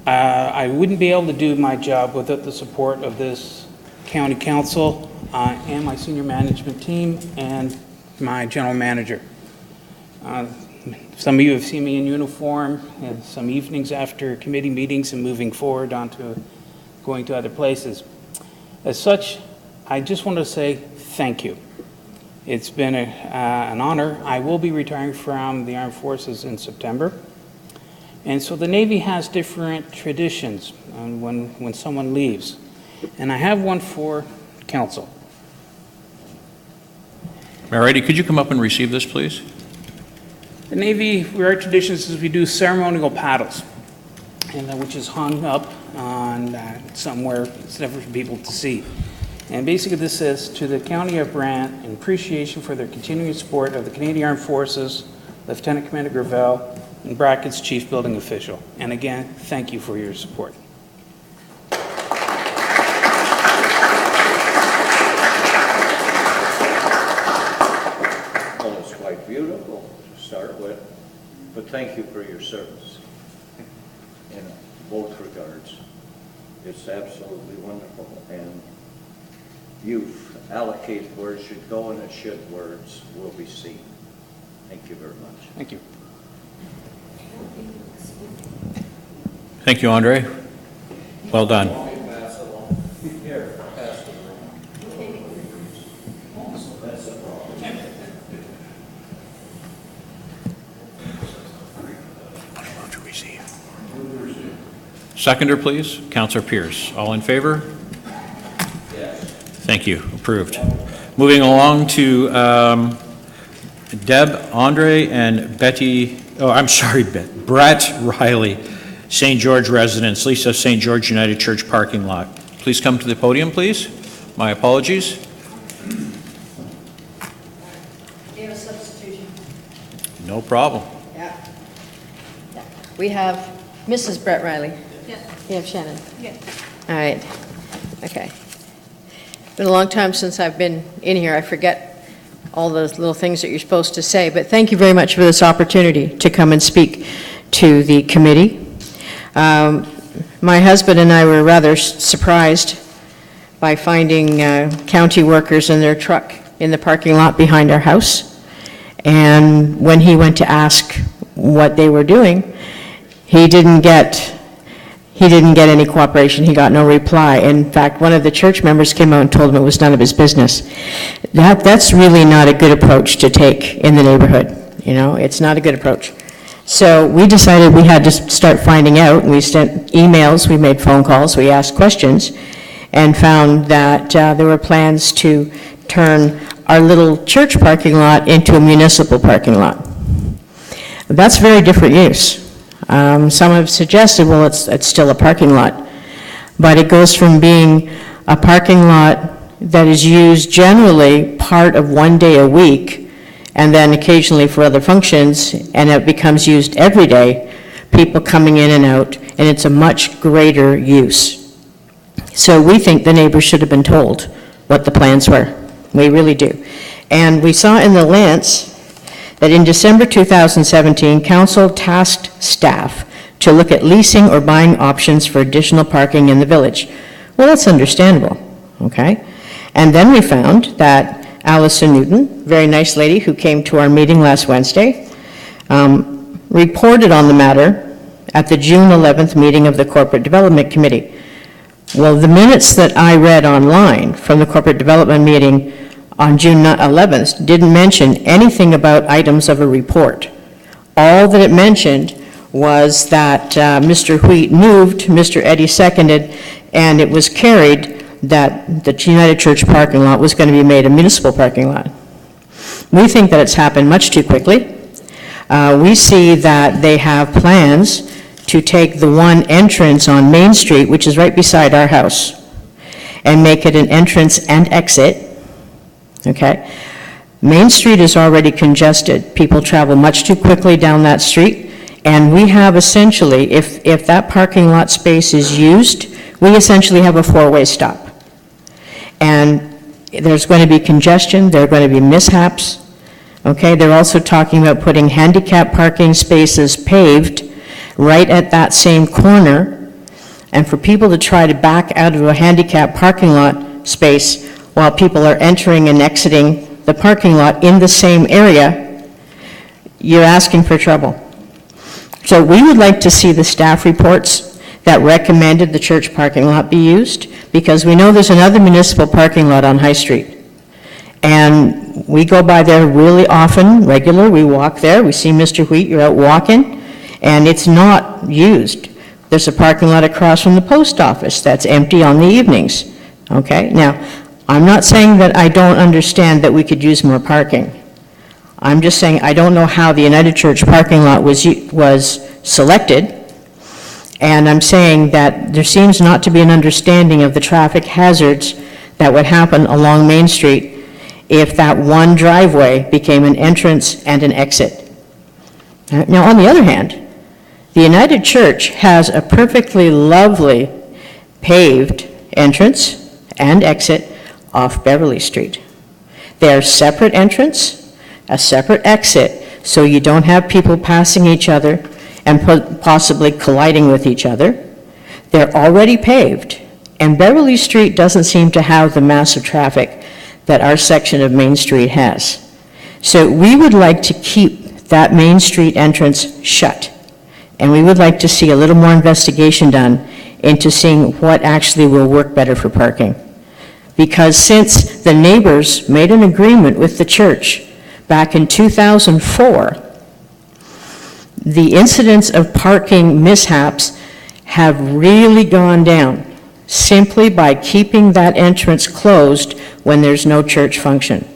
I wouldn't be able to do my job without the support of this county council and my senior management team and my general manager. Some of you have seen me in uniform and some evenings after committee meetings and moving forward onto going to other places. As such, I just want to say thank you. It's been an honor. I will be retiring from the Armed Forces in September. And so the Navy has different traditions when someone leaves. And I have one for council. Marietta, could you come up and receive this, please? The Navy, our traditions is we do ceremonial paddles, and which is hung up on somewhere it's never for people to see. And basically this says, to the County of Brant, in appreciation for their continuing support of the Canadian Armed Forces, Lieutenant Commander Gravel, in brackets, Chief Building Official. And again, thank you for your support. Well, it's quite beautiful to start with, but thank you for your service in both regards. It's absolutely wonderful, and you've allocated where it should go, and it should where it will be seen. Thank you very much. Thank you. Thank you, Andre. Well done. Seconder, please. Counselor Pierce. All in favor? Yes. Thank you. Approved. Moving along to Deb, Andre, and Betty, Brett Riley, St. George residents, lease of St. George United Church parking lot. Please come to the podium, please. My apologies. We have a substitution. No problem. Yeah. We have Mrs. Brett Riley. Yes. You have Shannon. Yes. All right. Okay. It's been a long time since I've been in here. I forget all those little things that you're supposed to say, but thank you very much for this opportunity to come and speak to the committee. My husband and I were rather surprised by finding county workers in their truck in the parking lot behind our house. And when he went to ask what they were doing, he didn't get any cooperation. He got no reply. In fact, one of the church members came out and told him it was none of his business. That's really not a good approach to take in the neighborhood. You know, it's not a good approach. So we decided we had to start finding out. We sent emails, we made phone calls, we asked questions, and found that there were plans to turn our little church parking lot into a municipal parking lot. That's very different use. Some have suggested, well, it's still a parking lot, but it goes from being a parking lot that is used generally part of one day a week, and then occasionally for other functions, and it becomes used every day, people coming in and out, and it's a much greater use. So we think the neighbors should have been told what the plans were. We really do. And we saw in the Lance that in December 2017, council tasked staff to look at leasing or buying options for additional parking in the village. Well, that's understandable, okay? And then we found that Allison Newton, very nice lady who came to our meeting last Wednesday, reported on the matter at the June 11th meeting of the Corporate Development Committee. Well, the minutes that I read online from the Corporate Development meeting on June 11th didn't mention anything about items of a report. All that it mentioned was that Mr. Wheat moved, Mr. Eddy seconded, and it was carried that the United Church parking lot was going to be made a municipal parking lot. We think that it's happened much too quickly. We see that they have plans to take the one entrance on Main Street, which is right beside our house, and make it an entrance and exit, okay? Main Street is already congested. People travel much too quickly down that street, and we have essentially, if that parking lot space is used, we essentially have a four-way stop. And there's going to be congestion, there are going to be mishaps, okay? They're also talking about putting handicap parking spaces paved right at that same corner, and for people to try to back out of a handicap parking lot space while people are entering and exiting the parking lot in the same area, you're asking for trouble. So we would like to see the staff reports that recommended the church parking lot be used, because we know there's another municipal parking lot on High Street. And we go by there really often, regular, we walk there, we see Mr. Wheat, you're out walking, and it's not used. There's a parking lot across from the post office that's empty on the evenings, okay? Now, I'm not saying that I don't understand that we could use more parking. I'm just saying I don't know how the United Church parking lot was selected, and I'm saying that there seems not to be an understanding of the traffic hazards that would happen along Main Street if that one driveway became an entrance and an exit. Now, on the other hand, the United Church has a perfectly lovely paved entrance and exit off Beverly Street. They are separate entrance, a separate exit, so you don't have people passing each other and possibly colliding with each other. They're already paved, and Beverly Street doesn't seem to have the massive traffic that our section of Main Street has. So we would like to keep that Main Street entrance shut, and we would like to see a little more investigation done into seeing what actually will work better for parking. Because since the neighbors made an agreement with the church back in 2004, the incidence of parking mishaps have really gone down simply by keeping that entrance closed when there's no church function.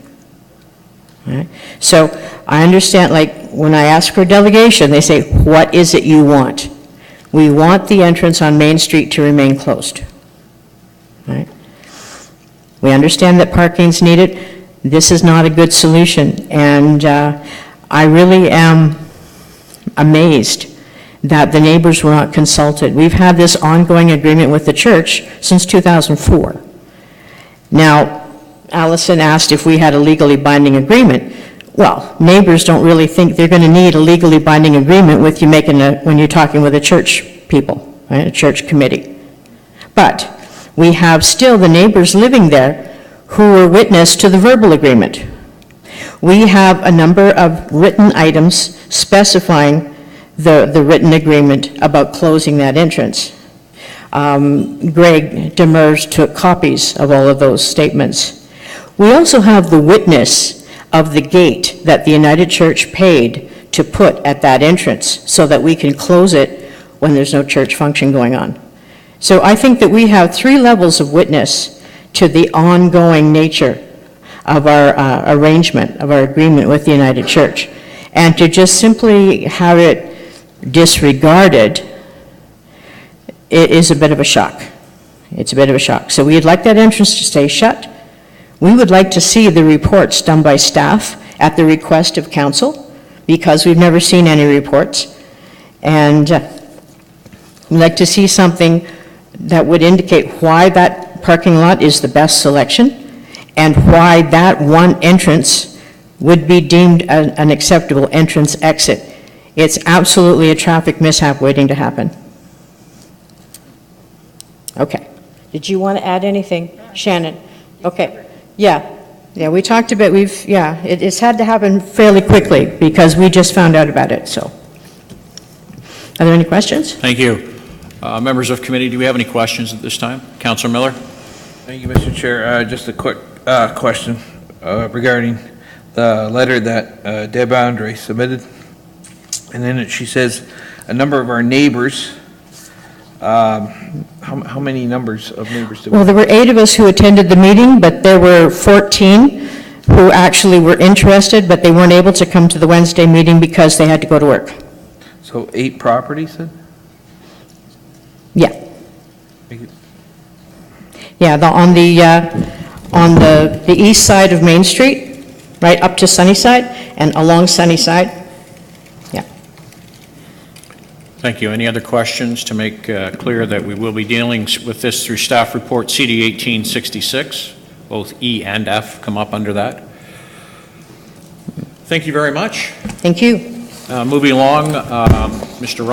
Right? So I understand, like, when I ask for a delegation, they say, what is it you want? We want the entrance on Main Street to remain closed. Right? We understand that parking's needed. This is not a good solution, and I really am amazed that the neighbors were not consulted. We've had this ongoing agreement with the church since 2004. Now, Allison asked if we had a legally binding agreement. Well, neighbors don't really think they're going to need a legally binding agreement with you when you're talking with a church people, right, a church committee. But we have still the neighbors living there who were witness to the verbal agreement. We have a number of written items specifying the written agreement about closing that entrance. Greg Demers took copies of all of those statements. We also have the witness of the gate that the United Church paid to put at that entrance so that we can close it when there's no church function going on. So I think that we have 3 levels of witness to the ongoing nature of our arrangement, of our agreement with the United Church. And to just simply have it disregarded, it is a bit of a shock. It's a bit of a shock. So we'd like that entrance to stay shut. We would like to see the reports done by staff at the request of council, because we've never seen any reports. And we'd like to see something that would indicate why that parking lot is the best selection and why that one entrance would be deemed an acceptable entrance exit. It's absolutely a traffic mishap waiting to happen. Okay. Did you want to add anything, Shannon? Okay. Yeah, we talked about, it's had to happen fairly quickly because we just found out about it, so. Are there any questions? Thank you. Members of committee, do we have any questions at this time? Councilor Miller? Thank you, Mr. Chair. Just a quick question regarding the letter that Deb Andre submitted. And in it, she says, a number of our neighbors, how many numbers of neighbors do we Well, have? there were 8 of us who attended the meeting, but there were 14 who actually were interested, but they weren't able to come to the Wednesday meeting because they had to go to work. So 8 properties then? Yeah. Thank you. Yeah, on the east side of Main Street, right up to Sunnyside and along Sunnyside. Yeah. Thank you. Any other questions to make clear that we will be dealing with this through staff report CD 1866? Both E and F come up under that. Thank you very much. Thank you. Moving along, Mr.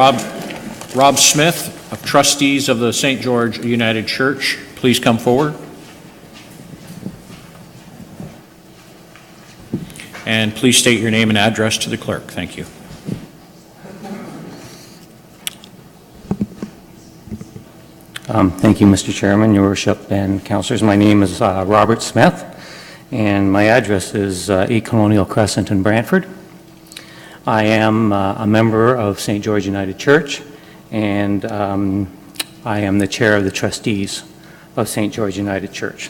Rob Smith of Trustees of the St. George United Church, please come forward. And please state your name and address to the clerk. Thank you. Thank you, Mr. Chairman, Your Worship, and councillors. My name is Robert Smith, and my address is 8 Colonial Crescent in Brantford. I am a member of St. George United Church, and I am the chair of the trustees of St. George United Church.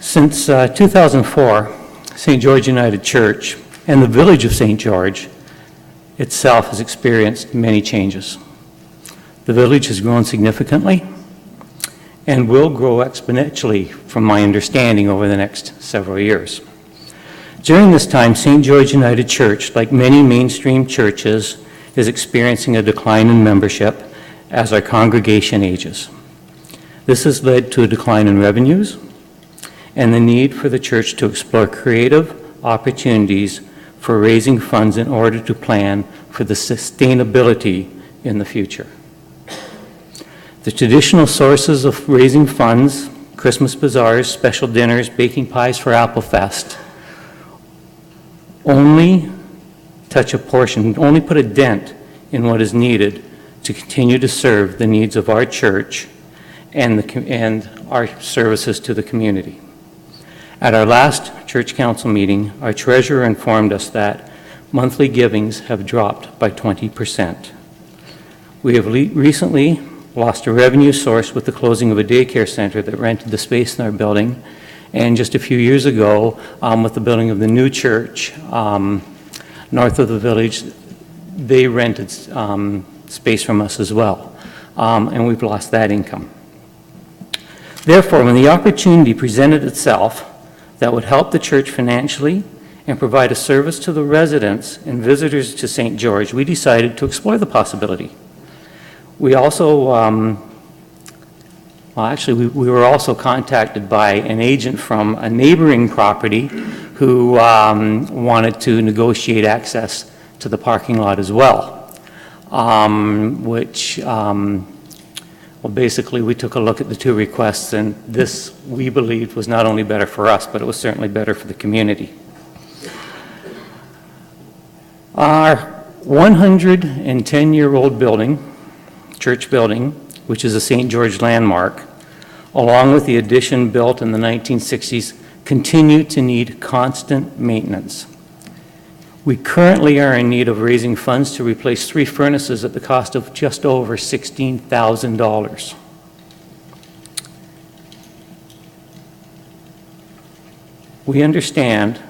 Since 2004, St. George United Church and the village of St. George itself has experienced many changes. The village has grown significantly and will grow exponentially, from my understanding, over the next several years. During this time, St. George United Church, like many mainstream churches, is experiencing a decline in membership as our congregation ages. This has led to a decline in revenues and the need for the church to explore creative opportunities for raising funds in order to plan for the sustainability in the future. The traditional sources of raising funds, Christmas bazaars, special dinners, baking pies for Applefest, only touch a portion, only put a dent in what is needed to continue to serve the needs of our church and our services to the community. At our last church council meeting, our treasurer informed us that monthly givings have dropped by 20%. We have recently lost a revenue source with the closing of a daycare center that rented the space in our building, and just a few years ago, with the building of the new church north of the village, they rented space from us as well, and we've lost that income. Therefore, when the opportunity presented itself that would help the church financially and provide a service to the residents and visitors to St. George, we decided to explore the possibility. We also, we were also contacted by an agent from a neighboring property who wanted to negotiate access to the parking lot as well, well, basically, we took a look at the two requests, and this, we believed, was not only better for us, but it was certainly better for the community. Our 110-year-old building, church building, which is a St. George landmark, along with the addition built in the 1960s, continue to need constant maintenance. We currently are in need of raising funds to replace 3 furnaces at the cost of just over $16,000. We understand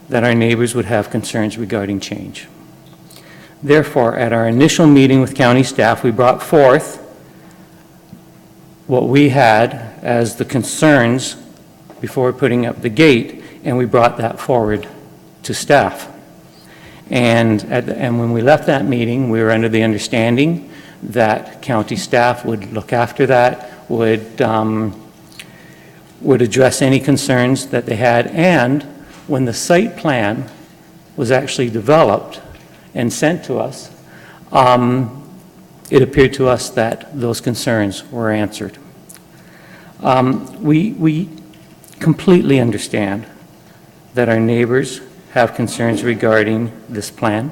that our neighbors would have concerns regarding change. Therefore, at our initial meeting with county staff, we brought forth what we had as the concerns before putting up the gate, and we brought that forward to staff. And when we left that meeting, we were under the understanding that county staff would look after that, would address any concerns that they had, and when the site plan was actually developed and sent to us, it appeared to us that those concerns were answered. We completely understand that our neighbors have concerns regarding this plan.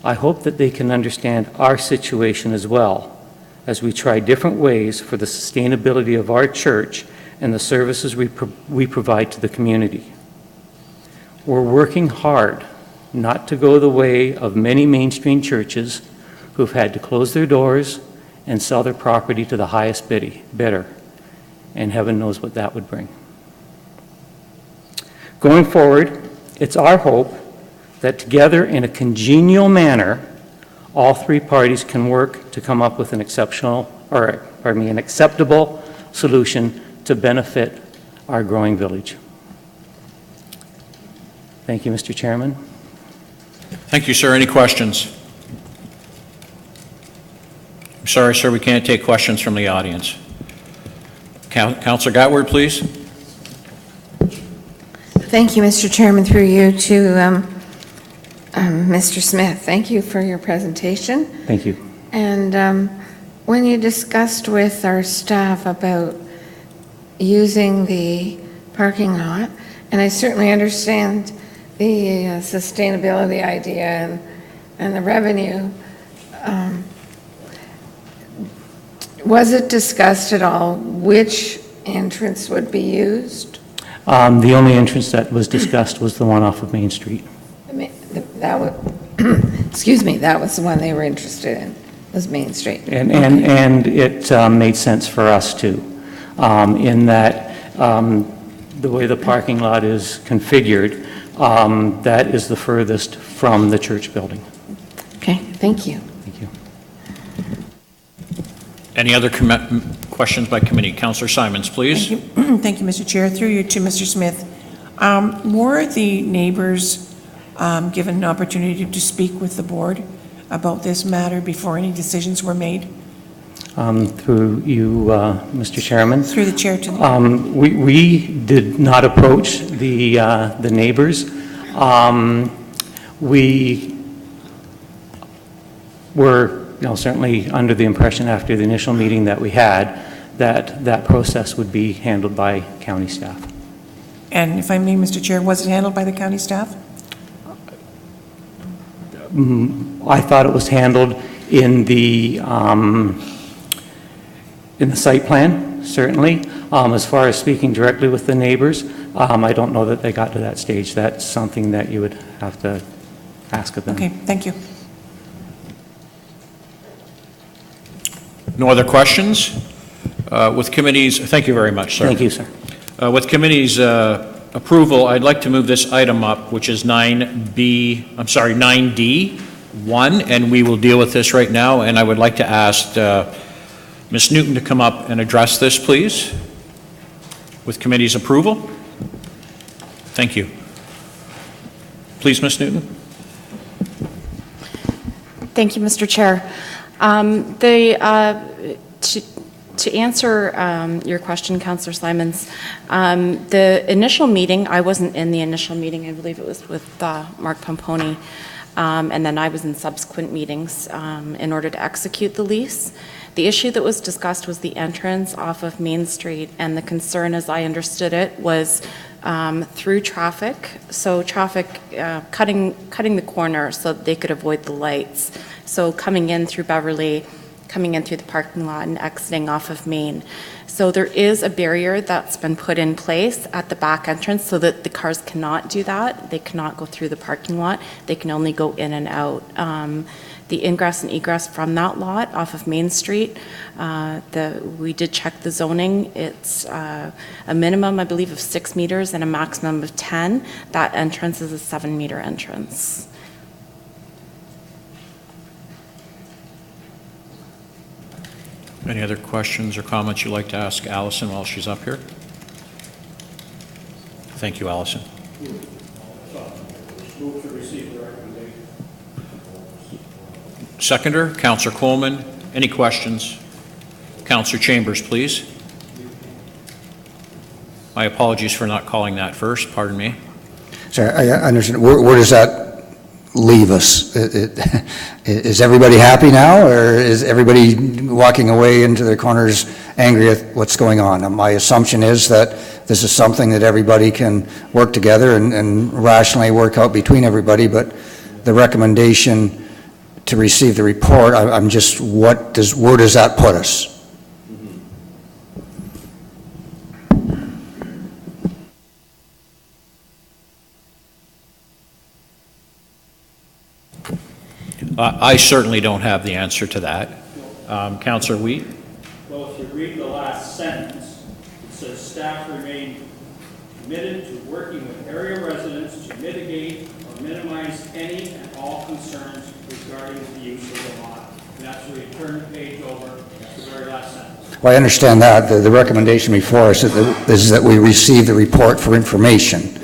I hope that they can understand our situation as well, as we try different ways for the sustainability of our church and the services we provide to the community. We're working hard not to go the way of many mainstream churches who've had to close their doors and sell their property to the highest bidder, and heaven knows what that would bring. Going forward, it's our hope that together in a congenial manner, all 3 parties can work to come up with an acceptable solution to benefit our growing village. Thank you, Mr. Chairman. Thank you, sir. Any questions? I'm sorry, sir, we can't take questions from the audience. Councilor Gatward, please. Thank you, Mr. Chairman, through you to Mr. Smith. Thank you for your presentation. Thank you. And when you discussed with our staff about using the parking lot, and I certainly understand the sustainability idea and the revenue, was it discussed at all which entrance would be used? The only entrance that was discussed was the one off of Main Street. I mean, that was, excuse me, that was the one they were interested in, was Main Street. And it made sense for us too, in that the way the parking lot is configured, that is the furthest from the church building. Okay, thank you. Thank you. Any other questions by committee? Councillor Simons, please. Thank you, Thank you, Mr. Chair. Through you to Mr. Smith. Were the neighbors given an opportunity to speak with the board about this matter before any decisions were made? Through you, Mr. Chairman. Through the chair to the... We did not approach the neighbors. We were, certainly under the impression after the initial meeting that we had, that process would be handled by county staff. And if I may, Mr. Chair, was it handled by the county staff? I thought it was handled in the site plan, certainly. As far as speaking directly with the neighbors, I don't know that they got to that stage. That's something that you would have to ask of them. Okay, thank you. No other questions? With committee's, thank you very much, sir. Thank you, sir. With committee's approval, I'd like to move this item up, which is 9D1, and we will deal with this right now, and I would like to ask Ms. Newton to come up and address this, please, with committee's approval. Thank you. Please, Ms. Newton. Thank you, Mr. Chair. To answer your question, Councillor Simons, the initial meeting, I wasn't in the initial meeting, I believe it was with Mark Pomponi, and then I was in subsequent meetings in order to execute the lease. The issue that was discussed was the entrance off of Main Street, and the concern, as I understood it, was through traffic. So traffic cutting the corner so that they could avoid the lights. So coming in through Beverly, coming in through the parking lot and exiting off of Main. So there is a barrier that's been put in place at the back entrance so that the cars cannot do that. They cannot go through the parking lot. They can only go in and out. The ingress and egress from that lot off of Main Street, we did check the zoning. It's a minimum, I believe, of 6 meters and a maximum of 10. That entrance is a 7-meter entrance. Any other questions or comments you'd like to ask Allison while she's up here? Thank you, Allison. Move to receive the recommendation. Seconder, Councillor Coleman. Any questions? Councillor Chambers, please. My apologies for not calling that first. Pardon me. Sorry, I understand. Where does that leave us? Is everybody happy now, or is everybody walking away into their corners angry at what's going on? My assumption is that this is something that everybody can work together and rationally work out between everybody, but the recommendation to receive the report, I'm just, where does that put us? I certainly don't have the answer to that. Councillor Wheat? Well, if you read the last sentence, it says staff remain committed to working with area residents to mitigate or minimize any and all concerns regarding the use of the lot. And that's where you turn the page over, that's the very last sentence. Well, I understand that. The recommendation before us is that we receive the report for information.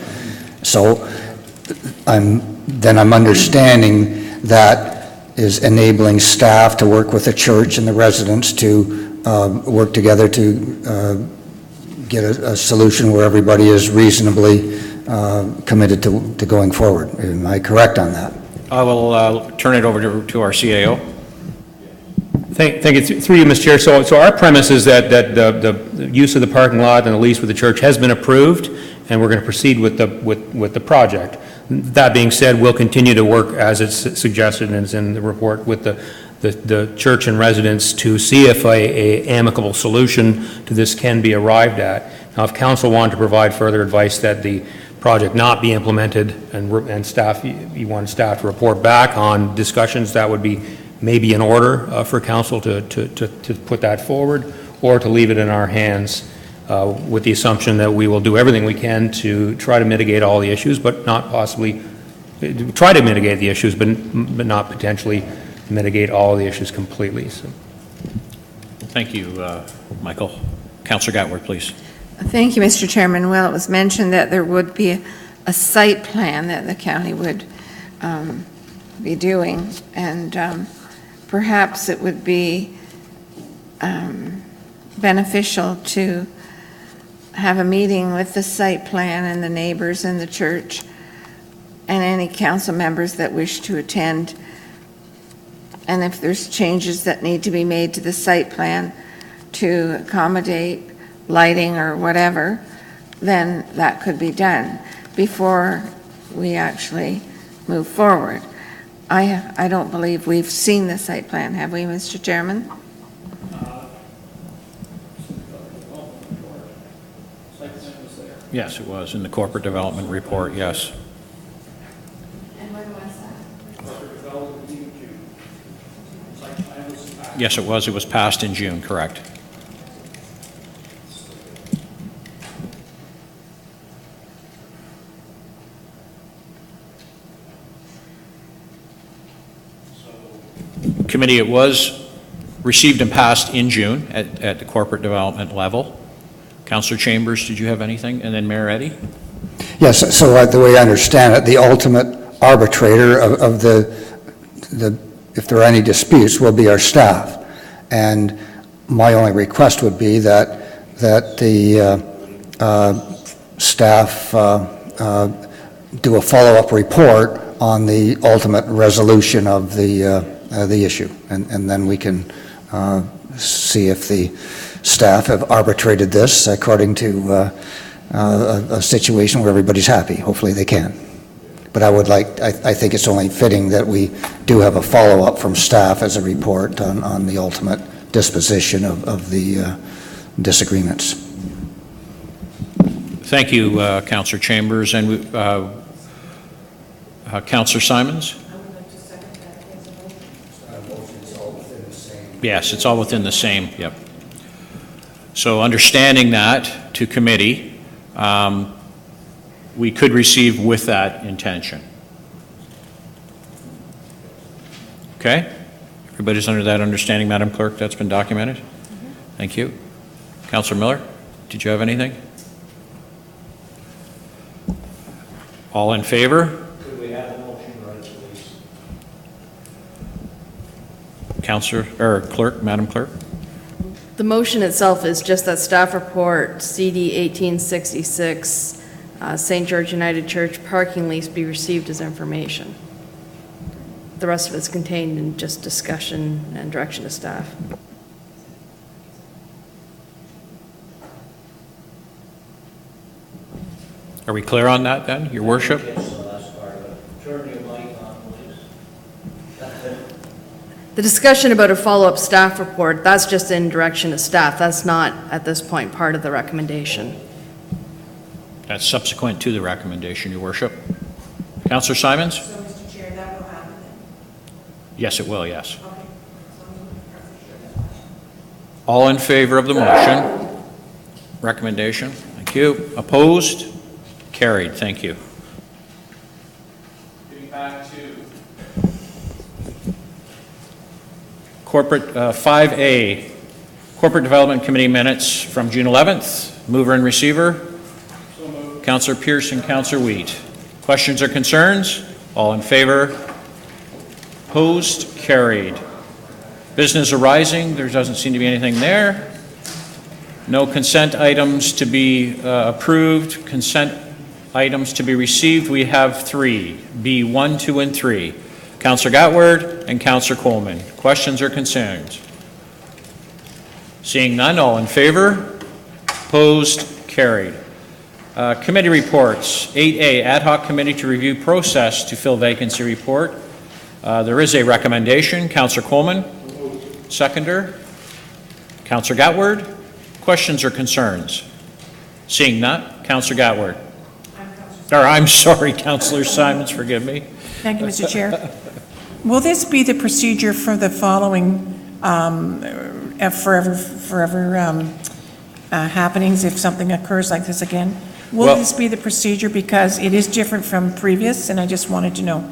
So I'm understanding that is enabling staff to work with the church and the residents to work together to get a solution where everybody is reasonably committed to going forward. Am I correct on that? I will turn it over to our CAO. Thank you. Through you, Mr. Chair. So our premise is that the use of the parking lot and the lease with the church has been approved, and we're going to proceed with the project. That being said, we'll continue to work as it's suggested and is in the report with the church and residents to see if a amicable solution to this can be arrived at. Now, if council wanted to provide further advice that the project not be implemented and staff, you want staff to report back on discussions, that would be maybe in order for council to put that forward, or to leave it in our hands with the assumption that we will do everything we can to try to mitigate all the issues, but not possibly, try to mitigate the issues, but not potentially mitigate all of the issues completely. So. Thank you, Michael. Councillor Gatward, please. Thank you, Mr. Chairman. Well, it was mentioned that there would be a site plan that the county would be doing, and perhaps it would be beneficial to have a meeting with the site plan and the neighbors and the church and any council members that wish to attend. And if there's changes that need to be made to the site plan to accommodate lighting or whatever, then that could be done before we actually move forward. I don't believe we've seen the site plan, have we, Mr. Chairman? Yes, it was in the corporate development report, yes. And when was that? Yes, it was. It was passed in June, correct. Committee, it was received and passed in June at the corporate development level. Councillor Chambers, did you have anything? And then Mayor Eddy? Yes, so the way I understand it, the ultimate arbitrator of the if there are any disputes, will be our staff. And my only request would be that the staff do a follow-up report on the ultimate resolution of the issue, and then we can see if the staff have arbitrated this according to a situation where everybody's happy. Hopefully they can. But I think it's only fitting that we do have a follow-up from staff as a report on the ultimate disposition of the disagreements. Thank you, Councillor Chambers. And Councillor Simons? Yes, it's all within the same, yep. So understanding that to committee, we could receive with that intention. Okay? Everybody's under that understanding, Madam Clerk? That's been documented? Thank you. Councillor Miller, did you have anything? All in favor? Could we have a motion read, please? Councillor, or Clerk, Madam Clerk? The motion itself is just that staff report CD 1866, St. George United Church parking lease be received as information. The rest of it's contained in just discussion and direction to staff. Are we clear on that then, Your Worship? Yes, the last part of it. Turn your mic on, please. The discussion about a follow-up staff report, that's just in direction to staff. That's not, at this point, part of the recommendation. That's subsequent to the recommendation, Your Worship. Councillor Simons? So, Mr. Chair, that will happen then? Yes, it will, yes. Okay. All in favor of the motion? Recommendation? Thank you. Opposed? Carried. Thank you. Getting back to Corporate 5A, Corporate Development Committee minutes from June 11th. Mover and receiver? Councillor Pierce and Councillor Wheat. Questions or concerns? All in favor? Opposed? Carried. Business arising, there doesn't seem to be anything there. No consent items to be approved. Consent items to be received, we have 3, B1, 2, and 3. Councillor Gatward and Councillor Coleman. Questions or concerns? Seeing none, all in favor? Opposed? Carried. Committee reports. 8A, Ad hoc Committee to review process to fill vacancy report. There is a recommendation. Councillor Coleman. Seconder. Councillor Gatward. Questions or concerns? Seeing none, Counselor Gatward. I'm sorry, Counselor Simons, forgive me. Thank you, Mr. Chair. Will this be the procedure for the following forever happenings if something occurs like this again? Will Well- this be the procedure because it is different from previous, and I just wanted to know?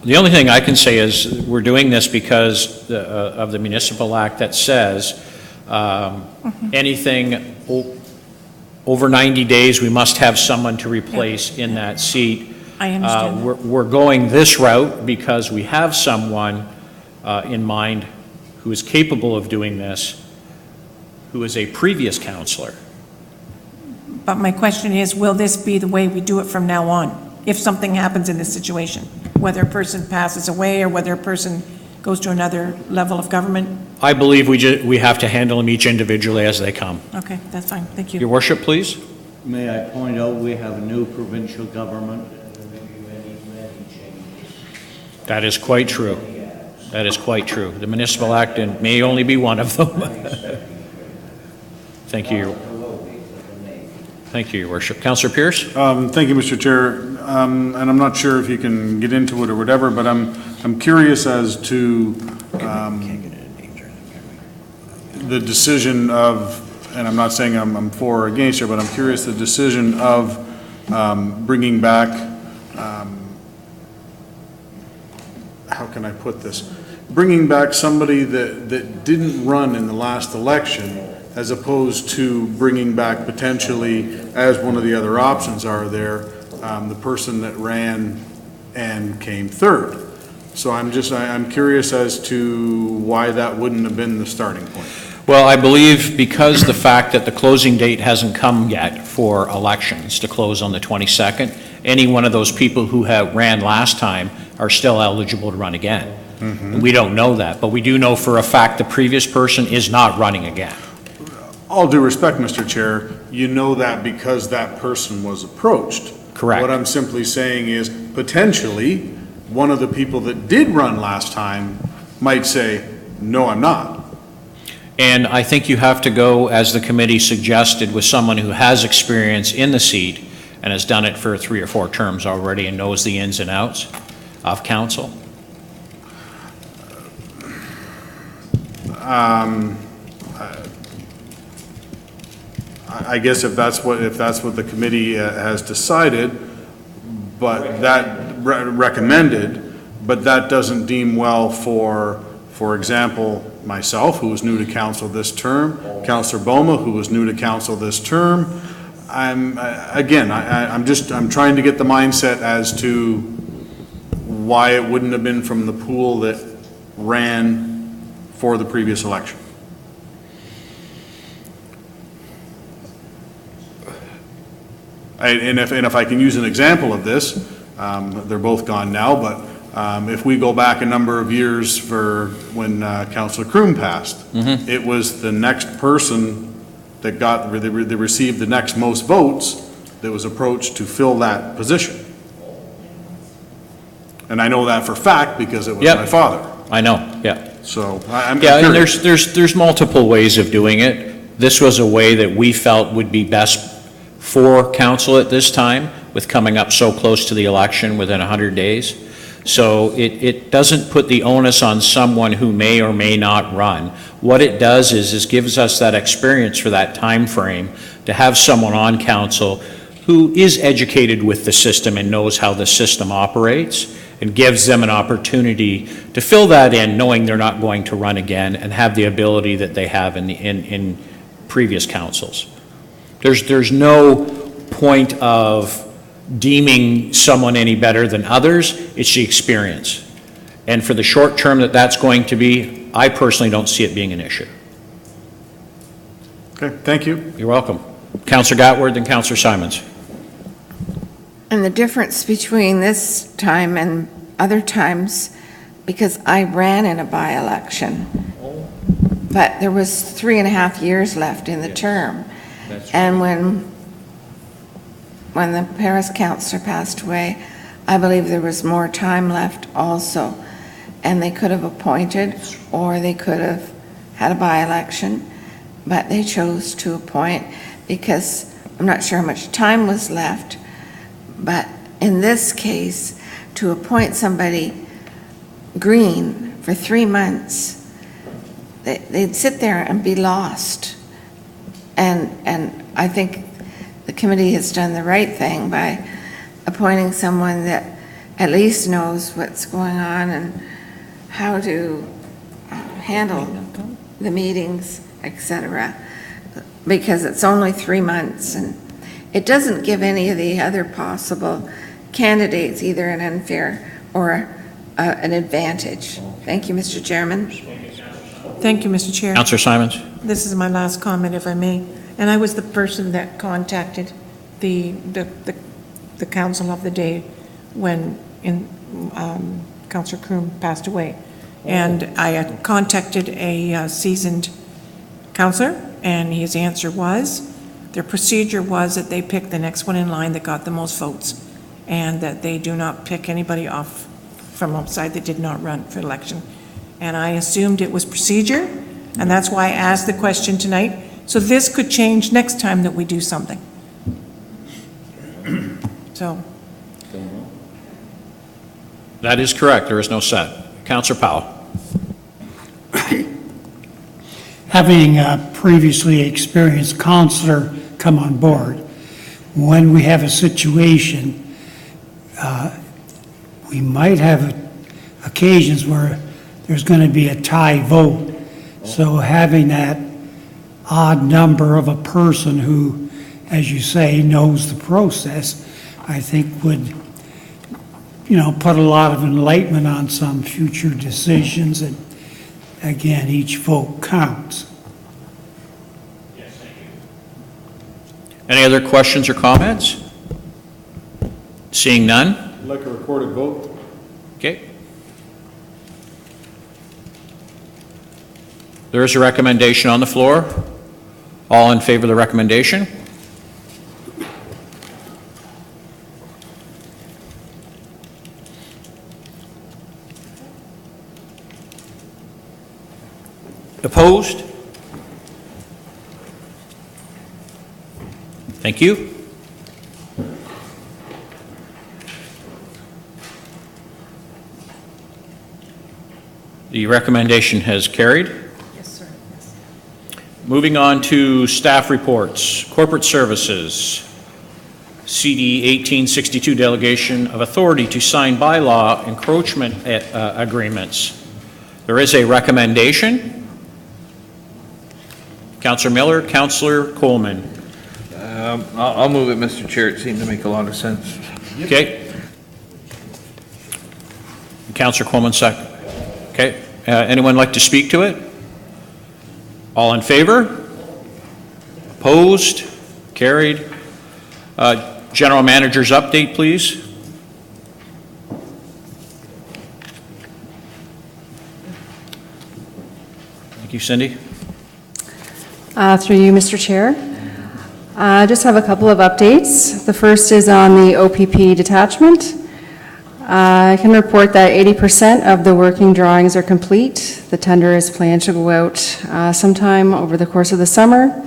The only thing I can say is we're doing this because of the municipal act that says anything over 90 days, we must have someone to replace in that seat. I understand that. We're going this route because we have someone in mind who is capable of doing this, who is a previous counselor. But my question is, will this be the way we do it from now on? If something happens in this situation, whether a person passes away or whether a person goes to another level of government? I believe we have to handle them each individually as they come. Okay, that's fine. Thank you. Your worship, please. May I point out, we have a new provincial government, and there may be many changes. That is quite true. That is quite true. The municipal act may only be one of them. Thank you. Thank you, Your Worship. Councillor Pierce? Thank you, Mr. Chair. And I'm not sure if you can get into it or whatever, but I'm curious as to the decision of, and I'm not saying I'm for or against here, but I'm curious the decision of bringing back, how can I put this? Bringing back somebody that didn't run in the last election, as opposed to bringing back potentially, as one of the other options are there, the person that ran and came third. So I'm curious as to why that wouldn't have been the starting point. Well, I believe because the fact that the closing date hasn't come yet for elections to close on the 22nd, any one of those people who ran last time are still eligible to run again. And we don't know that, but we do know for a fact the previous person is not running again. All due respect, Mr. Chair, you know that because that person was approached. Correct. What I'm simply saying is, potentially, one of the people that did run last time might say, no, I'm not. And I think you have to go, as the committee suggested, with someone who has experience in the seat and has done it for 3 or 4 terms already and knows the ins and outs of council. I guess if that's what the committee has decided, but that recommended, but that doesn't deem well for example, myself, who was new to council this term, Councillor Boma, who was new to council this term. I'm trying to get the mindset as to why it wouldn't have been from the pool that ran for the previous election. And if I can use an example of this, they're both gone now, but if we go back a number of years for when Councillor Kroom passed, it was the next person that they received the next most votes that was approached to fill that position. And I know that for fact because it was my father. I know, yeah. So I'm Yeah, and curious. there's multiple ways of doing it. This was a way that we felt would be best for council at this time, with coming up so close to the election within 100 days. So it doesn't put the onus on someone who may or may not run. What it does is gives us that experience for that time frame to have someone on council who is educated with the system and knows how the system operates, and gives them an opportunity to fill that in, knowing they're not going to run again, and have the ability that they have in previous councils. There's no point of deeming someone any better than others. It's the experience. And for the short term that's going to be, I personally don't see it being an issue. Okay, thank you. You're welcome. Councillor Gatward and Councillor Simons. And the difference between this time and other times, because I ran in a by-election, but there was 3.5 years left in the term. And when the Paris councillor passed away, I believe there was more time left also. And they could have appointed, or they could have had a by-election. but they chose to appoint because I'm not sure how much time was left, but in this case, to appoint somebody green for 3 months, they'd sit there and be lost. And I think the committee has done the right thing by appointing someone that at least knows what's going on and how to handle the meetings, etc. Because it's only 3 months, and it doesn't give any of the other possible candidates either an unfair or an advantage. Thank you, Mr. Chairman. Thank you, Mr. Chair. Counselor Simons? This is my last comment, if I may. And I was the person that contacted the council of the day when Councillor Kroom passed away. And I had contacted a seasoned councillor, and his answer was, their procedure was that they pick the next one in line that got the most votes, and that they do not pick anybody off from outside that did not run for election. And I assumed it was procedure, and that's why I asked the question tonight. So this could change next time that we do something. So. That is correct. There is no set. Counselor Powell? Having previously experienced counselor come on board, when we have a situation, we might have occasions where there's going to be a tie vote. So having that odd number of a person who, as you say, knows the process, I think would, put a lot of enlightenment on some future decisions. And again, each vote counts. Any other questions or comments? Seeing none? I'd like a recorded vote. Okay. There is a recommendation on the floor. All in favor of the recommendation? Opposed? Thank you. The recommendation has carried. Yes, sir. Yes. Moving on to staff reports. Corporate Services, CD 1862 delegation of authority to sign bylaw encroachment agreements. There is a recommendation. Councillor Miller, Councillor Coleman. I'll move it, Mr. Chair. It seemed to make a lot of sense. Okay. Councillor Coleman, second. Okay. Anyone like to speak to it? All in favor? Opposed? Carried. General Manager's update, please. Thank you, Cindy. Through you, Mr. Chair. I just have a couple of updates. The first is on the OPP detachment. I can report that 80% of the working drawings are complete. The tender is planned to go out sometime over the course of the summer.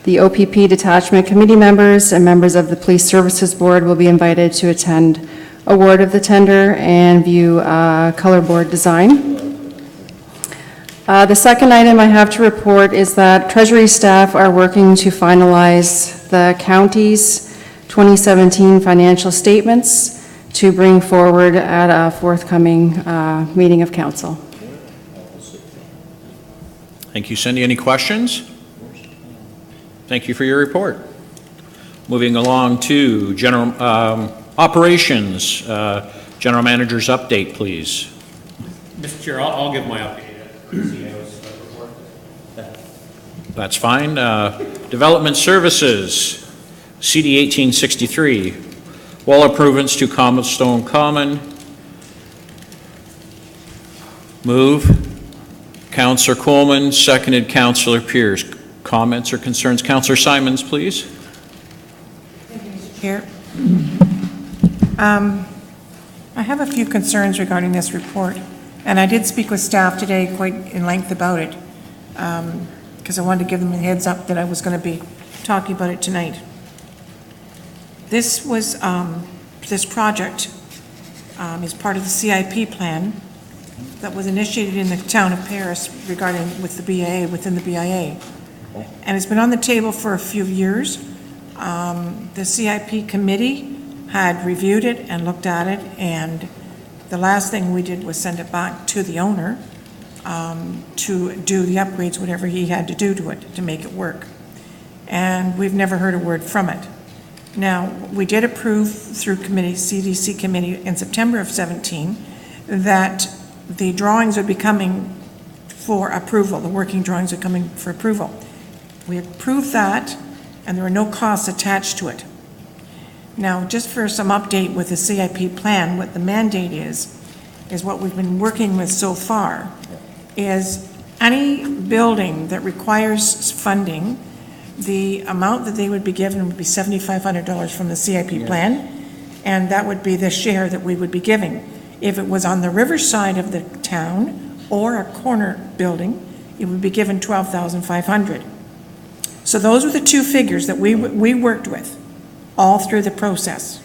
The OPP detachment committee members and members of the Police Services Board will be invited to attend award of the tender and view color board design. The second item I have to report is that Treasury staff are working to finalize the county's 2017 financial statements to bring forward at a forthcoming meeting of council. Thank you, Cindy. Any questions? Thank you for your report. Moving along to general operations, General Manager's update, please. Mr. Chair, I'll give my update. That's fine. Development Services, CD 1863, wall improvements to Cobblestone Common. Move. Councillor Coleman, seconded Councillor Pierce. Comments or concerns? Councillor Simons, please. Thank you, Mr. Chair. I have a few concerns regarding this report, and I did speak with staff today quite in length about it. because I wanted to give them a heads up that I was going to be talking about it tonight. This was, this project is part of the CIP plan that was initiated in the town of Paris regarding with the BIA, within the BIA. And it's been on the table for a few years. The CIP committee had reviewed it and looked at it, and the last thing we did was send it back to the owner to do the upgrades, whatever he had to do to it to make it work. And we've never heard a word from it. Now, we did approve through committee, CDC committee in September of 17, that the drawings would be coming for approval, the working drawings are coming for approval. We approved that, and there are no costs attached to it. Now, just for some update with the CIP plan, what the mandate is what we've been working with so far, is any building that requires funding, the amount that they would be given would be $7,500 from the CIP plan, and that would be the share that we would be giving. If it was on the riverside of the town or a corner building, it would be given $12,500. So those were the two figures that we worked with all through the process.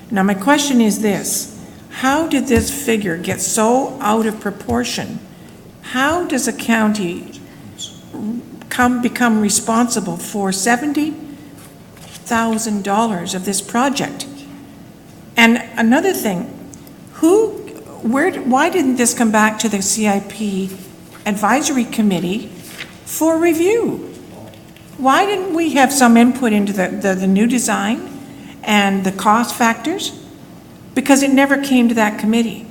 Now my question is this: how did this figure get so out of proportion? How does a county become responsible for $70,000 of this project? And another thing, why didn't this come back to the CIP advisory committee for review? Why didn't we have some input into the new design and the cost factors? Because it never came to that committee.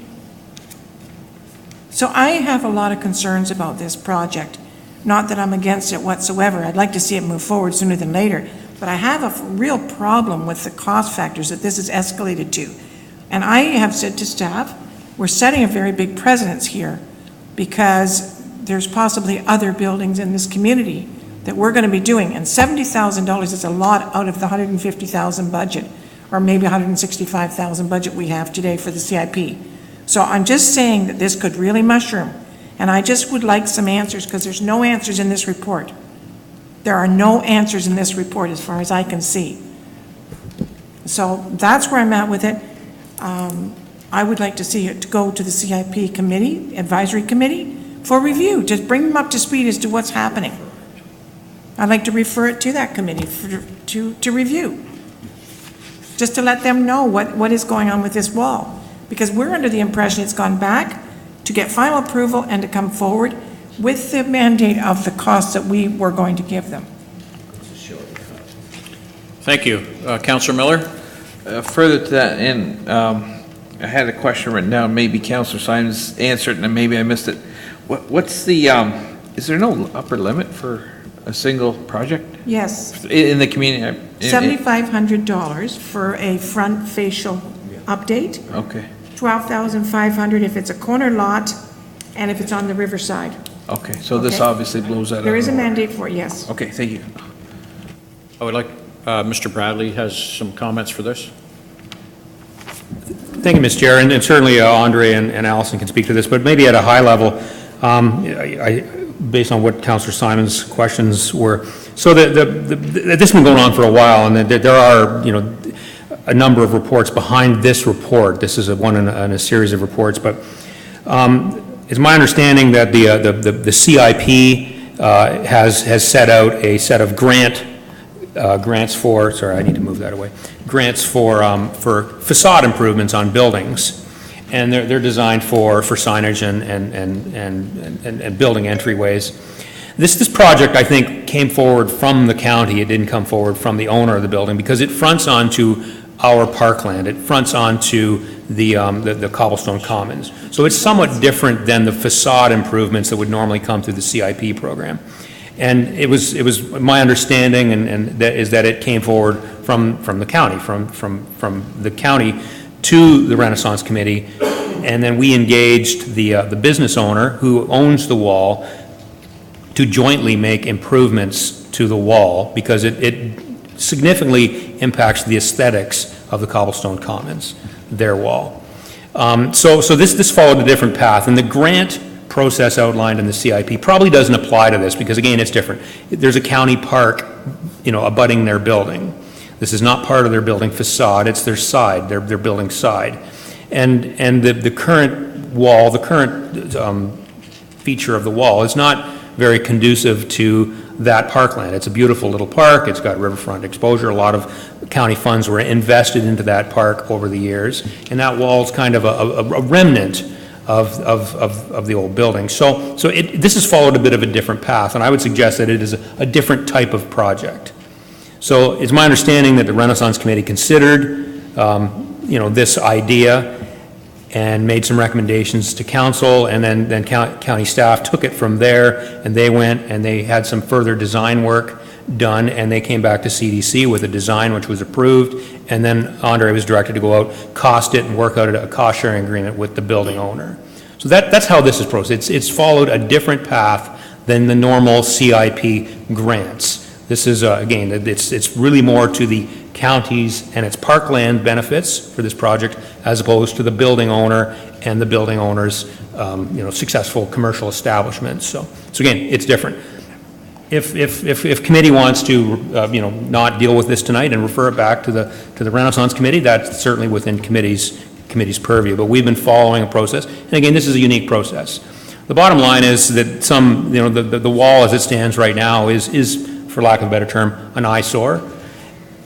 So I have a lot of concerns about this project. Not that I'm against it whatsoever. I'd like to see it move forward sooner than later. But I have a real problem with the cost factors that this is escalated to. And I have said to staff, we're setting a very big precedence here, because there's possibly other buildings in this community that we're going to be doing. And $70,000 is a lot out of the $150,000 budget, or maybe $165,000 budget we have today for the CIP. So I'm just saying that this could really mushroom. And I just would like some answers, because there's no answers in this report. There are no answers in this report as far as I can see. So that's where I'm at with it. I would like to see it go to the CIP committee, advisory committee, for review. Just bring them up to speed as to what's happening. I'd like to refer it to that committee to review, just to let them know what is going on with this wall. Because we're under the impression it's gone back to get final approval and to come forward with the mandate of the costs that we were going to give them. Thank you. Councillor Miller? Further to that end, I had a question written down, maybe Councillor Simons answered and maybe I missed it. What's the, is there no upper limit for a single project? Yes. In the community? $7,500 for a front facial update. Okay. $12,500 if it's a corner lot and if it's on the riverside. Okay, so this obviously blows that up. There is a mandate for it, yes. Okay, thank you. I would like, Mr. Bradley has some comments for this. Thank you, Mr. Chair, and certainly Andre and Allison can speak to this, but maybe at a high level, based on what Councillor Simon's questions were. So this has been going on for a while, and there are, a number of reports behind this report. This is one in a series of reports, but it's my understanding that the CIP has set out a set of grants for, sorry, I need to move that away, grants for facade improvements on buildings. And they're designed for signage and building entryways. This project, I think, came forward from the county. It didn't come forward from the owner of the building, because it fronts onto our parkland. It fronts onto the cobblestone commons. So it's somewhat different than the facade improvements that would normally come through the CIP program. And it was my understanding and that is that it came forward from the county, from the county to the Renaissance Committee, and then we engaged the business owner who owns the wall to jointly make improvements to the wall, because it significantly impacts the aesthetics of the cobblestone commons, their wall. So this followed a different path, and the grant process outlined in the CIP probably doesn't apply to this, because again, it's different. There's a county park, abutting their building. This is not part of their building facade, it's their side, their building side. And the current wall, the current feature of the wall is not very conducive to that parkland. It's a beautiful little park, it's got riverfront exposure, a lot of county funds were invested into that park over the years, and that wall's kind of a remnant of the old building. So this has followed a bit of a different path, and I would suggest that it is a different type of project. So it's my understanding that the Renaissance Committee considered, this idea and made some recommendations to council, and then county staff took it from there, and they went and they had some further design work done, and they came back to CDC with a design which was approved, and then Andre was directed to go out, cost it, and work out a cost-sharing agreement with the building owner. So that's how this is processed. It's followed a different path than the normal CIP grants. This is, again, it's really more to the counties and its parkland benefits for this project, as opposed to the building owner and the building owner's, successful commercial establishments. So again, it's different. If committee wants to, not deal with this tonight and refer it back to the Renaissance Committee, that's certainly within committee's purview. But we've been following a process, and again, this is a unique process. The bottom line is that the wall as it stands right now is, for lack of a better term, an eyesore.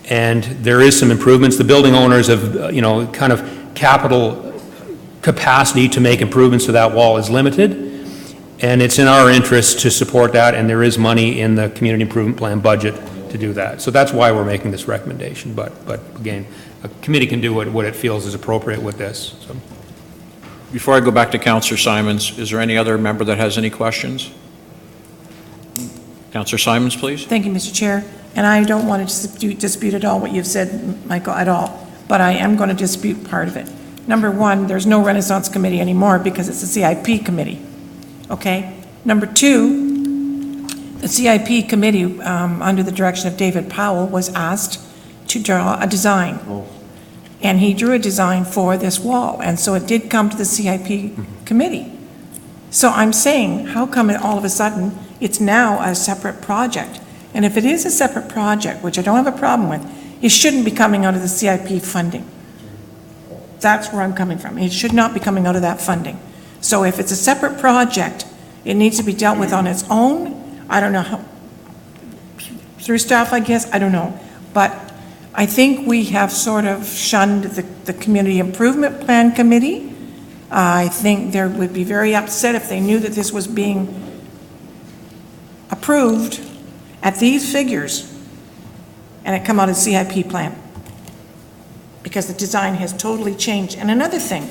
And there is some improvements. The building owners have, kind of capital capacity to make improvements to that wall is limited. And it's in our interest to support that, and there is money in the community improvement plan budget to do that. So that's why we're making this recommendation. But again, a committee can do what it feels is appropriate with this. So. Before I go back to Councillor Simons, is there any other member that has any questions? Councillor Simons, please. Thank you, Mr. Chair. And I don't want to dispute at all what you've said, Michael, at all, but I am going to dispute part of it. Number one, there's no Renaissance Committee anymore because it's a CIP committee, okay? Number two, the CIP committee, under the direction of David Powell, was asked to draw a design. And he drew a design for this wall, and so it did come to the CIP committee. So I'm saying, how come all of a sudden it's now a separate project? And if it is a separate project, which I don't have a problem with, it shouldn't be coming out of the CIP funding. That's where I'm coming from. It should not be coming out of that funding. So if it's a separate project, it needs to be dealt with on its own. I don't know how, through staff, I guess, I don't know. But I think we have sort of shunned the Community Improvement Plan Committee. I think they would be very upset if they knew that this was being approved at these figures, and it come out of CIP plan, because the design has totally changed. And another thing,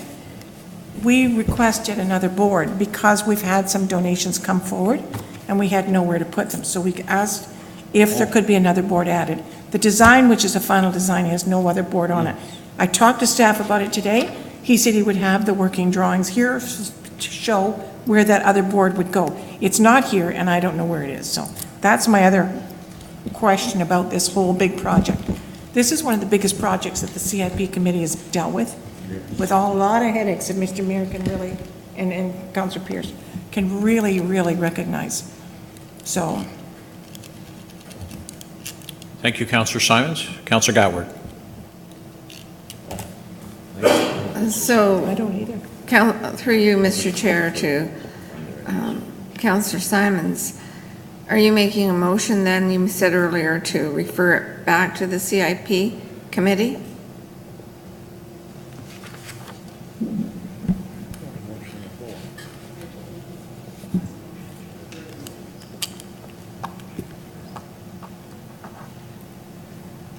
we requested another board because we've had some donations come forward, and we had nowhere to put them. So we asked if there could be another board added. The design, which is a final design, has no other board on it. I talked to staff about it today. He said he would have the working drawings here to show where that other board would go. It's not here, and I don't know where it is. So that's my other question about this whole big project. This is one of the biggest projects that the CIP committee has dealt with a lot of headaches that Mr. Mayor can really, and Councillor Pierce, can really, really recognize. So. Thank you, Councillor Simons. Councillor Gatward. So, I don't either. Through you, Mr. Chair, to Councillor Simons, are you making a motion then, you said earlier, to refer it back to the CIP committee?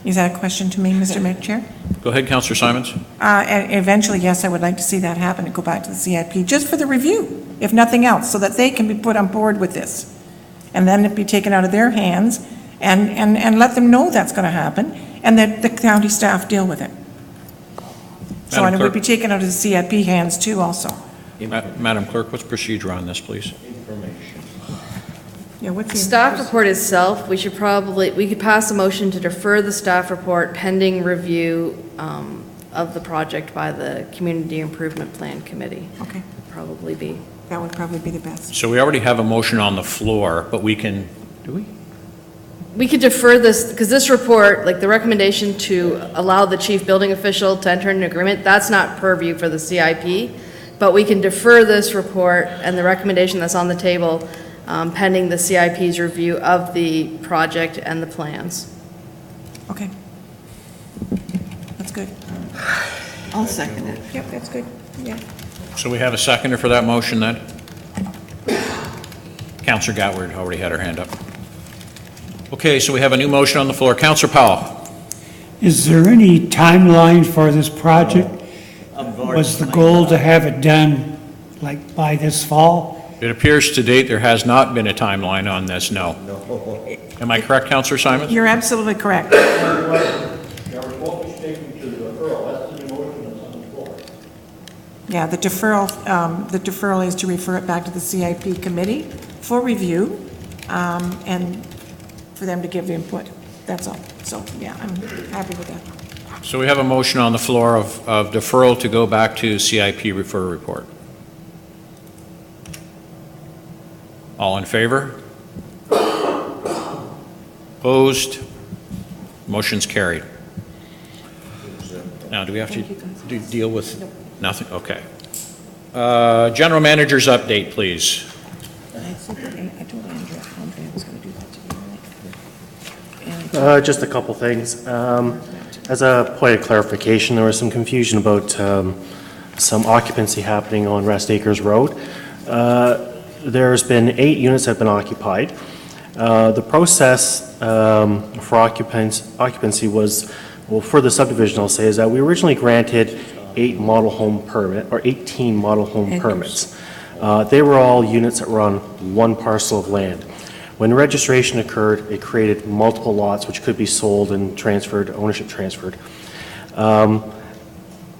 Is that a question to me, Mr. Chair? Go ahead, Councillor Simons. Eventually, yes, I would like to see that happen and go back to the CIP, just for the review, if nothing else, so that they can be put on board with this. And then it be taken out of their hands and let them know that's going to happen, and that the county staff deal with it. So and it would be taken out of the CIP hands too also. Madam Clerk, what's procedure on this, please? Yeah, what's the Staff report itself, we could pass a motion to defer the staff report pending review of the project by the Community Improvement Plan Committee. Okay. Would probably be That would probably be the best. So we already have a motion on the floor, but we can, do we? We could defer this, because this report, like the recommendation to allow the chief building official to enter into an agreement, that's not purview for the CIP, but we can defer this report and the recommendation that's on the table pending the CIP's review of the project and the plans. Okay. That's good. I'll second it. Yep, that's good, yeah. So we have a seconder for that motion then? Counselor Gatward already had her hand up. Okay, so we have a new motion on the floor. Counselor Powell. Is there any timeline for this project? Was the goal to have it done like by this fall? It appears to date there has not been a timeline on this, no. Am I correct, Counselor Simon? You're absolutely correct. Yeah, the deferral is to refer it back to the CIP committee for review, and for them to give input. That's all. So, yeah, I'm happy with that. So we have a motion on the floor of deferral to go back to CIP refer report. All in favor? Opposed? Motion's carried. Now, do we have to deal with nothing? Okay. General manager's update, please. I told Andrea I was going to do that today. Just a couple things. As a point of clarification, there was some confusion about some occupancy happening on Rest Acres Road. There's been 8 units that have been occupied. The process for occupancy was, well, for the subdivision, I'll say, is that we originally granted 18 model home permits. They were all units that were on one parcel of land. When registration occurred, it created multiple lots which could be sold and transferred, ownership transferred.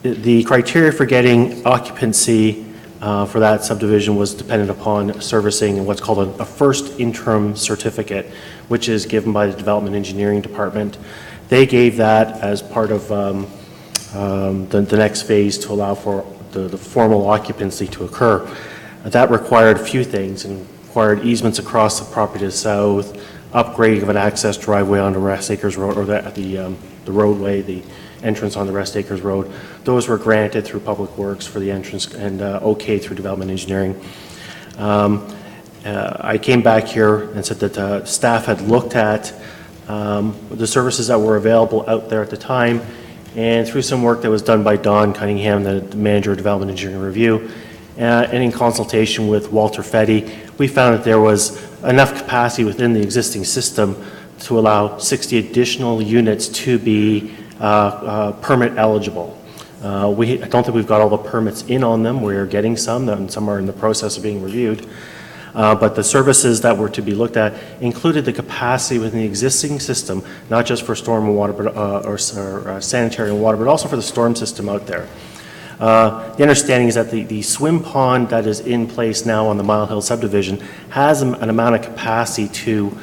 The criteria for getting occupancy for that subdivision was dependent upon servicing what's called a first interim certificate, which is given by the Development Engineering Department. They gave that as part of the next phase to allow for the formal occupancy to occur. That required a few things, and required easements across the property to the south, upgrading of an access driveway onto Rest Acres Road, or the roadway, the entrance on the Rest Acres Road. Those were granted through Public Works for the entrance and okay through Development Engineering. I came back here and said that staff had looked at the services that were available out there at the time, and through some work that was done by Don Cunningham, the manager of Development Engineering Review, and in consultation with Walter Fetty, we found that there was enough capacity within the existing system to allow 60 additional units to be permit eligible. I don't think we've got all the permits in on them. We're getting some, and some are in the process of being reviewed. But the services that were to be looked at included the capacity within the existing system, not just for storm and water, but, or sanitary and water, but also for the storm system out there. The understanding is that the swim pond that is in place now on the Mile Hill subdivision has an amount of capacity to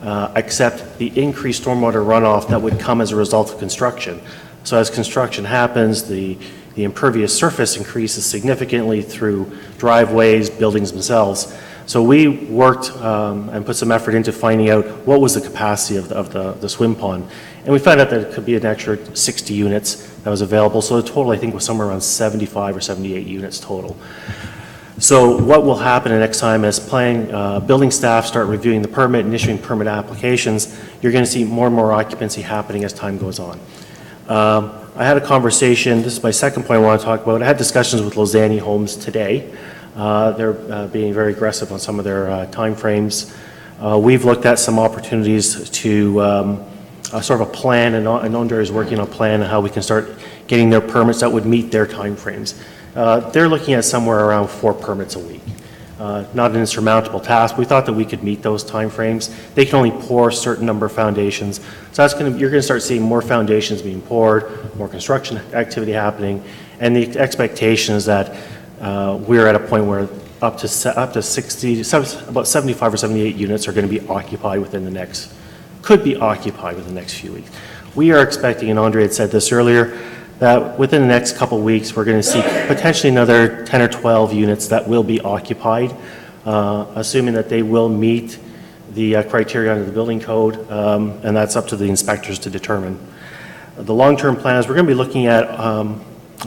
accept the increased stormwater runoff that would come as a result of construction. So as construction happens, the impervious surface increases significantly through driveways, buildings themselves. So we worked and put some effort into finding out what was the capacity of the swim pond. And we found out that it could be an extra 60 units that was available. So the total, I think, was somewhere around 75 or 78 units total. So what will happen next time as building staff start reviewing the permit and issuing permit applications, you're going to see more and more occupancy happening as time goes on. I had a conversation, this is my second point I want to talk about. I had discussions with Lozani Homes today. They're being very aggressive on some of their timeframes. We've looked at some opportunities to sort of a plan, and Andre is working on a plan on how we can start getting their permits that would meet their timeframes. They're looking at somewhere around 4 permits a week. Not an insurmountable task. We thought that we could meet those timeframes. They can only pour a certain number of foundations. So you're going to start seeing more foundations being poured, more construction activity happening, and the expectation is that we're at a point where up to 60, about 75 or 78 units are going to be occupied within the next, could be occupied within the next few weeks. We are expecting, and Andre had said this earlier, that within the next couple of weeks, we're going to see potentially another 10 or 12 units that will be occupied, assuming that they will meet the criteria under the building code, and that's up to the inspectors to determine. The long-term plan is we're going to be looking at,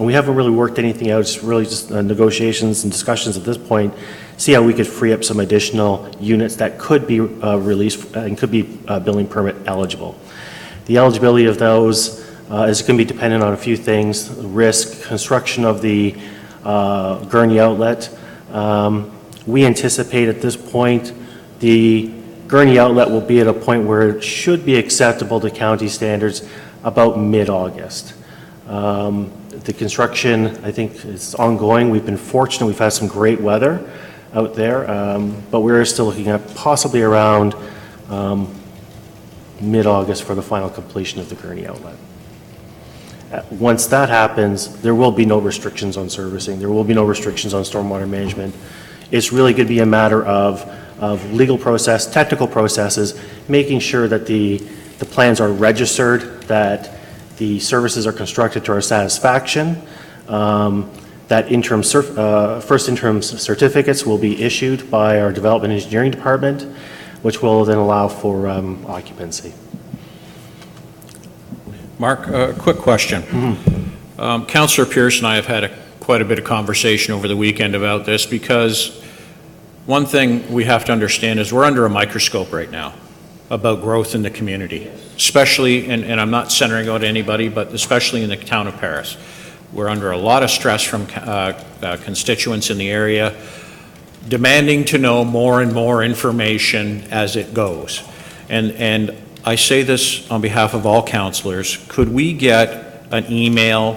we haven't really worked anything out, it's really just negotiations and discussions at this point, see how we could free up some additional units that could be released and could be building permit eligible. The eligibility of those is going to be dependent on a few things: risk, construction of the Gurney outlet. We anticipate at this point the Gurney outlet will be at a point where it should be acceptable to county standards about mid-August. The construction, I think, is ongoing. We've been fortunate. We've had some great weather out there, but we're still looking at possibly around mid-August for the final completion of the Gurney outlet. Once that happens, there will be no restrictions on servicing. There will be no restrictions on stormwater management. It's really going to be a matter of legal process, technical processes, making sure that the plans are registered, that the services are constructed to our satisfaction, that first interim certificates will be issued by our development engineering department, which will then allow for occupancy. Mark, a quick question. Councillor Pierce and I have had quite a bit of conversation over the weekend about this, because one thing we have to understand is we're under a microscope right now about growth in the community, especially, and I'm not centering out anybody, but especially in the town of Paris. We're under a lot of stress from constituents in the area, demanding to know more and more information as it goes. And I say this on behalf of all councillors, could we get an email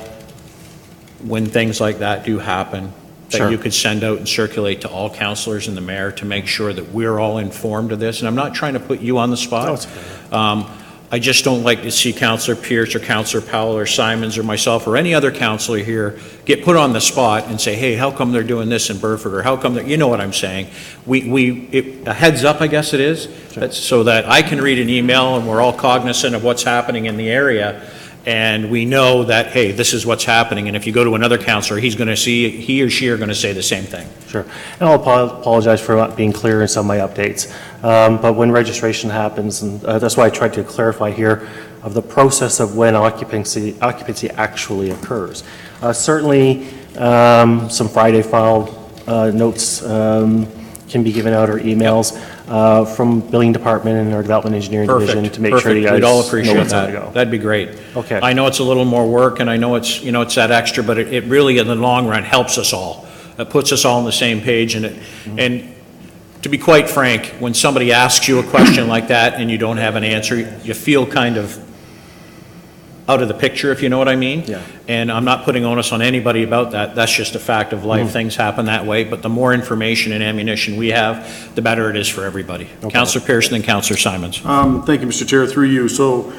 when things like that do happen, that Sure. you could send out and circulate to all councillors and the mayor to make sure that we're all informed of this? And I'm not trying to put you on the spot. No, it's okay. I just don't like to see Councillor Pierce or Councillor Powell or Simons or myself or any other councillor here get put on the spot and say, hey, how come they're doing this in Burford, or how come they're, you know what I'm saying? A heads up, I guess it is, so that I can read an email and we're all cognizant of what's happening in the area, and we know that, hey, this is what's happening, and if you go to another councillor, he or she are going to say the same thing. Sure. And I'll apologize for not being clear in some of my updates. But when registration happens, and that's why I tried to clarify here of the process of when occupancy actually occurs. Certainly, some Friday file notes can be given out, or emails from building department and our development engineering division to make sure you guys We'd all know appreciate what's that. going to go. That'd be great. Okay. I know it's a little more work, and I know it's, it's that extra, but it really, in the long run, helps us all. It puts us all on the same page, and to be quite frank, when somebody asks you a question like that and you don't have an answer, you feel kind of out of the picture, if you know what I mean. Yeah. And I'm not putting onus on anybody about that. That's just a fact of life. Things happen that way. But the more information and ammunition we have, the better it is for everybody. Okay. Councillor Pearson and Councillor Simons. Thank you, Mr. Chair, through you. So,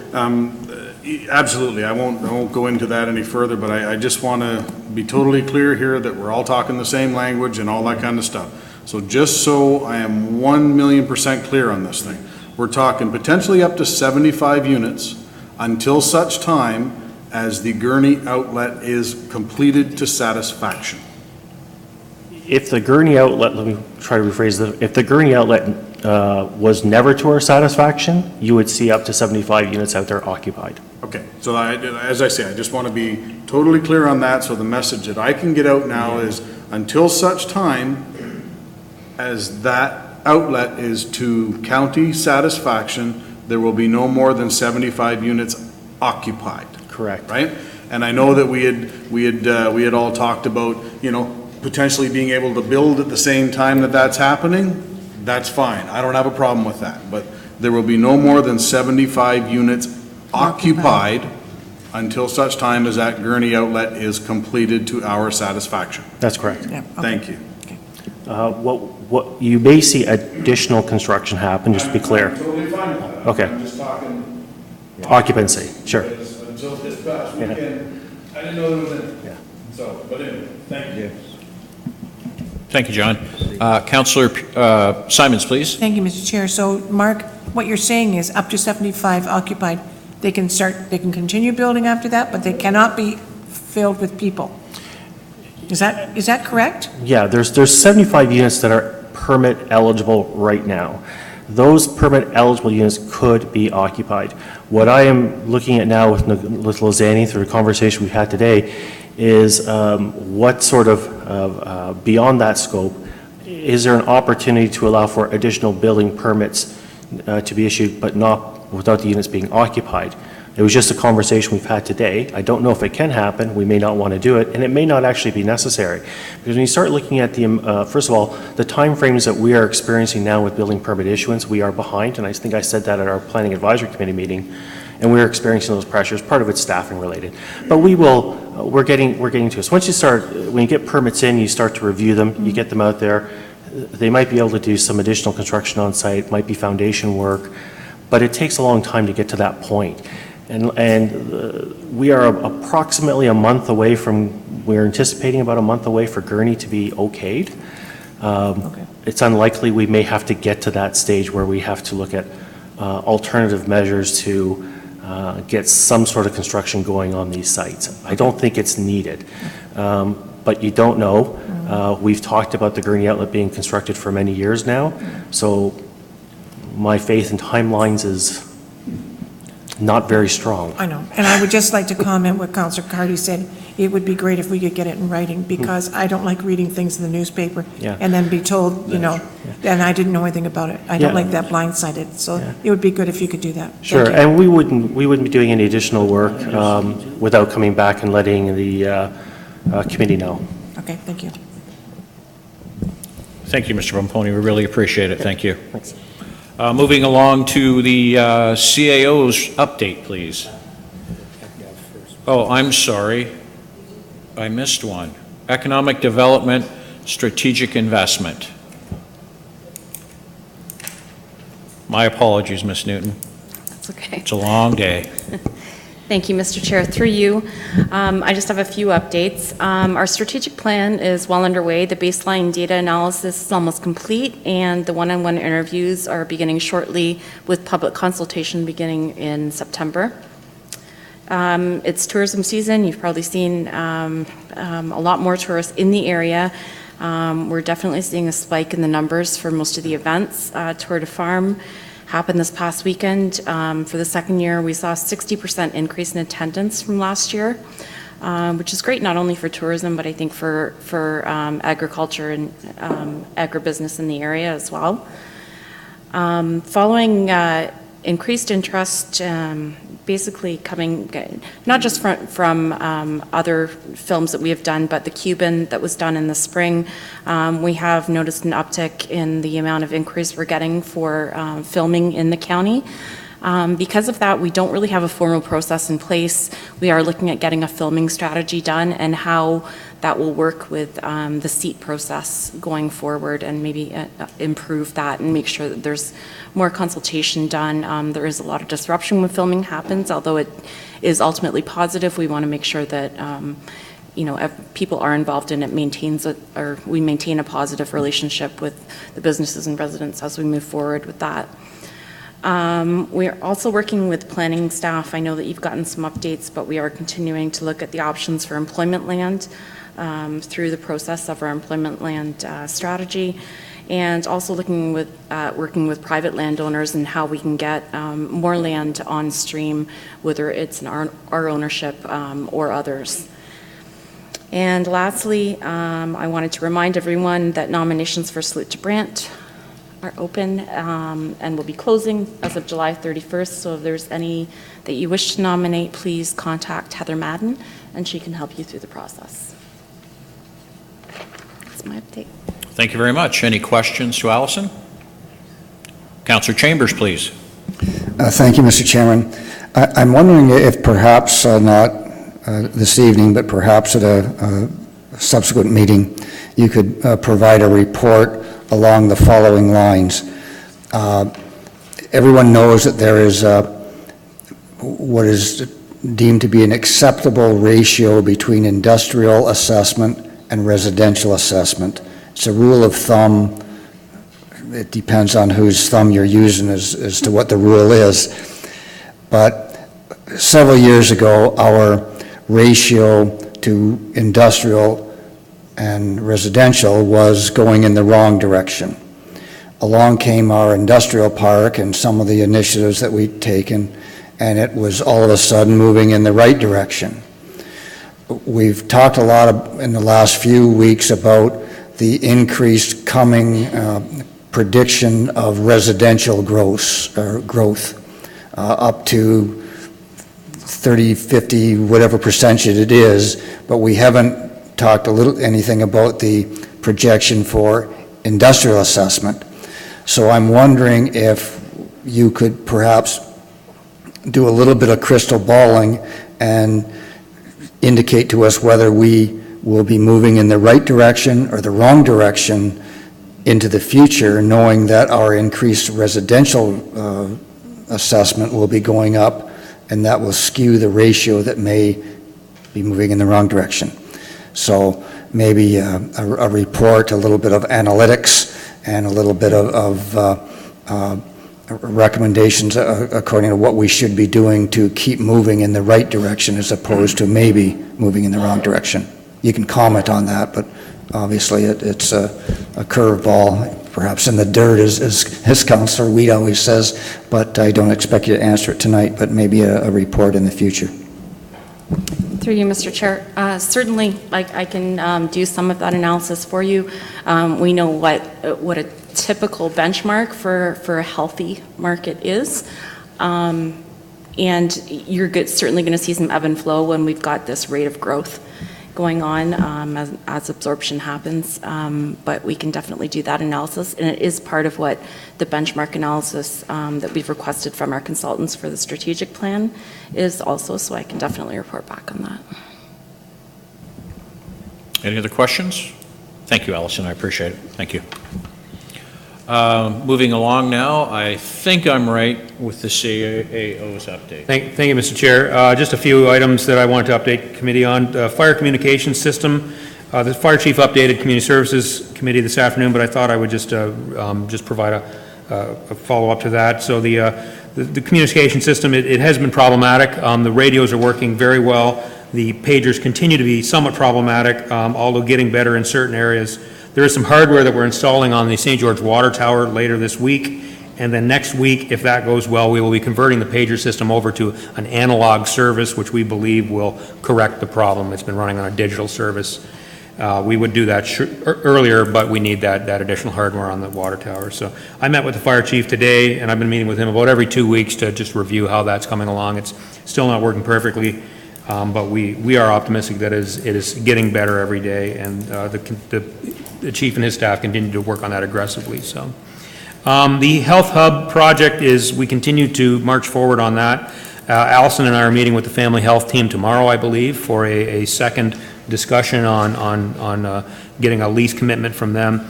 absolutely, I won't go into that any further, but I just want to be totally clear here that we're all talking the same language and all that kind of stuff. So just so I am 1,000,000% clear on this thing, we're talking potentially up to 75 units until such time as the Gurney outlet is completed to satisfaction. If the Gurney outlet, let me try to rephrase this, if the Gurney outlet was never to our satisfaction, you would see up to 75 units out there occupied. Okay, so as I say, I just want to be totally clear on that, so the message that I can get out now is until such time as that outlet is to county satisfaction, there will be no more than 75 units occupied. Correct. Right? And I know that we had all talked about, potentially being able to build at the same time that that's happening. That's fine. I don't have a problem with that. But there will be no more than 75 units occupied until such time as that Gurney outlet is completed to our satisfaction. That's correct. Yeah, okay. Thank you. What you may see additional construction happen, just to be clear. Totally fine with that. Okay. I'm just talking. Occupancy, sure. Until this past Yeah. weekend, I didn't know there was any. Yeah. So, but anyway, thank you. Thank you, John. Councillor Simons, please. Thank you, Mr. Chair. So, Mark, what you're saying is up to 75 occupied, they can continue building after that, but they cannot be filled with people. Is that correct? Yeah, there's 75 units that are permit eligible right now. Those permit eligible units could be occupied. What I am looking at now with Lozani through the conversation we've had today is what sort of, beyond that scope, is there an opportunity to allow for additional building permits to be issued, but not without the units being occupied? It was just a conversation we've had today. I don't know if it can happen. We may not want to do it, and it may not actually be necessary. Because when you start looking at the, first of all, the timeframes that we are experiencing now with building permit issuance, we are behind, and I think I said that at our Planning Advisory Committee meeting, and we're experiencing those pressures. Part of it's staffing related. But we're getting to it. So once you start, when you get permits in, you start to review them, you get them out there. They might be able to do some additional construction on site, might be foundation work, but it takes a long time to get to that point. And we are approximately a month away from, we're anticipating about a month away for Gurney to be okayed. It's unlikely we may have to get to that stage where we have to look at alternative measures to get some sort of construction going on these sites. I don't think it's needed, but you don't know. We've talked about the Gurney outlet being constructed for many years now, so my faith in timelines is not very strong. I know, and I would just like to comment what Councillor Cardy said. It would be great if we could get it in writing, because I don't like reading things in the newspaper and then be told, you know, and I didn't know anything about it. I don't like that blindsided, so it would be good if you could do that. Sure, and we wouldn't be doing any additional work without coming back and letting the committee know. Okay, thank you. Thank you, Mr. Pomponi. We really appreciate it. Thank you. Thanks. Moving along to the CAO's update, please. Oh, I'm sorry. I missed one. Economic Development, Strategic Investment. My apologies, Ms. Newton. That's okay. It's a long day. Thank you, Mr. Chair. Through you, I just have a few updates. Our strategic plan is well underway. The baseline data analysis is almost complete, and the one-on-one interviews are beginning shortly, with public consultation beginning in September. It's tourism season. You've probably seen a lot more tourists in the area. We're definitely seeing a spike in the numbers for most of the events. Tour de Farm happened this past weekend. For the second year, we saw a 60% increase in attendance from last year, which is great not only for tourism, but I think for agriculture and agribusiness in the area as well. Following increased interest, basically coming not just from other films that we have done, but the Cuban that was done in the spring. We have noticed an uptick in the amount of inquiries we're getting for filming in the county. Because of that, we don't really have a formal process in place. We are looking at getting a filming strategy done and how that will work with the seat process going forward, and maybe improve that and make sure that there's more consultation done. There is a lot of disruption when filming happens, although it is ultimately positive. We want to make sure that you know, people are involved and it maintains or we maintain a positive relationship with the businesses and residents as we move forward with that. We are also working with planning staff. I know that you've gotten some updates, but we are continuing to look at the options for employment land through the process of our employment land strategy, and also looking with working with private landowners and how we can get more land on stream, whether it's in our ownership or others. And lastly, I wanted to remind everyone that nominations for Salute to Brant are open and will be closing as of July 31st. So if there's any that you wish to nominate, please contact Heather Madden and she can help you through the process. That's my update. Thank you very much. Any questions to Allison? Councillor Chambers, please. Thank you, Mr. Chairman. I'm wondering if perhaps not this evening, but perhaps at a subsequent meeting, you could provide a report along the following lines. Everyone knows that there is what is deemed to be an acceptable ratio between industrial assessment and residential assessment. It's a rule of thumb. It depends on whose thumb you're using as to what the rule is. But several years ago, our ratio to industrial and residential was going in the wrong direction. Along came our industrial park and some of the initiatives that we'd taken, and it was all of a sudden moving in the right direction. We've talked a lot in the last few weeks about the increased coming prediction of residential growth, up to 30, 50, whatever percentage it is, but we haven't talked anything about the projection for industrial assessment. So I'm wondering if you could perhaps do a little bit of crystal balling and indicate to us whether we will be moving in the right direction or the wrong direction into the future, knowing that our increased residential assessment will be going up, and that will skew the ratio that may be moving in the wrong direction. So maybe a report, a little bit of analytics, and a little bit of recommendations according to what we should be doing to keep moving in the right direction as opposed to maybe moving in the wrong direction. You can comment on that, but obviously it's a curveball, perhaps in the dirt, as Councillor Weed always says, but I don't expect you to answer it tonight, but maybe a report in the future. Through you, Mr. Chair. Certainly, I can do some of that analysis for you. We know what a typical benchmark for a healthy market is. And you're certainly going to see some ebb and flow when we've got this rate of growth going on as absorption happens. But we can definitely do that analysis. And it is part of what the benchmark analysis that we've requested from our consultants for the strategic plan is also. So I can definitely report back on that. Any other questions? Thank you, Allison. I appreciate it. Thank you. Moving along now, I think I'm right with the CAO's update. Thank you, Mr. Chair. Just a few items that I want to update the committee on. Fire communications system. The fire chief updated community services committee this afternoon, but I thought I would just provide a follow-up to that. So the communication system, it has been problematic. The radios are working very well. The pagers continue to be somewhat problematic, although getting better in certain areas. There is some hardware that we're installing on the St. George Water Tower later this week, and then next week, if that goes well, we will be converting the pager system over to an analog service, which we believe will correct the problem. It's been running on a digital service. We would do that earlier, but we need that additional hardware on the water tower. So I met with the fire chief today, and I've been meeting with him about every 2 weeks to just review how that's coming along. It's still not working perfectly. But we are optimistic that it is getting better every day, and the chief and his staff continue to work on that aggressively. So, the Health Hub project we continue to march forward on that. Allison and I are meeting with the Family Health team tomorrow, I believe, for a second discussion on getting a lease commitment from them.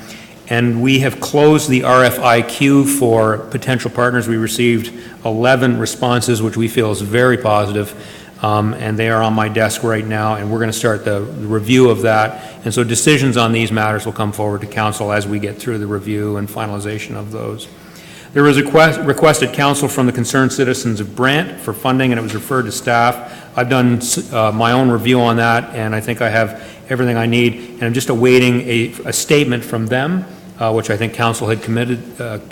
And we have closed the RFIQ for potential partners. We received 11 responses, which we feel is very positive. And they are on my desk right now, and we're going to start the review of that. And so decisions on these matters will come forward to council as we get through the review and finalization of those. There was a requested counsel from the Concerned Citizens of Brant for funding, and it was referred to staff. I've done my own review on that, and I think I have everything I need. And I'm just awaiting a statement from them, which I think council had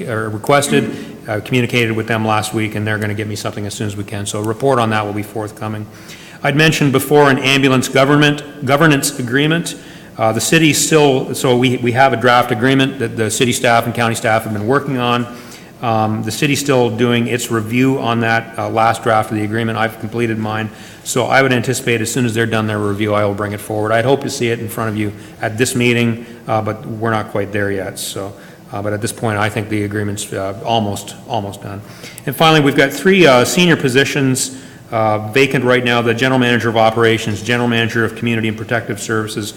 requested. Communicated with them last week, and they're going to get me something as soon as we can. So a report on that will be forthcoming. I'd mentioned before an ambulance governance agreement. The city still, so we have a draft agreement that the city staff and county staff have been working on. The city's still doing its review on that last draft of the agreement. I've completed mine. So I would anticipate as soon as they're done their review, I will bring it forward. I'd hope to see it in front of you at this meeting, but we're not quite there yet. So. But at this point, I think the agreement's almost done. And finally, we've got 3 senior positions vacant right now: the General Manager of Operations, General Manager of Community and Protective Services,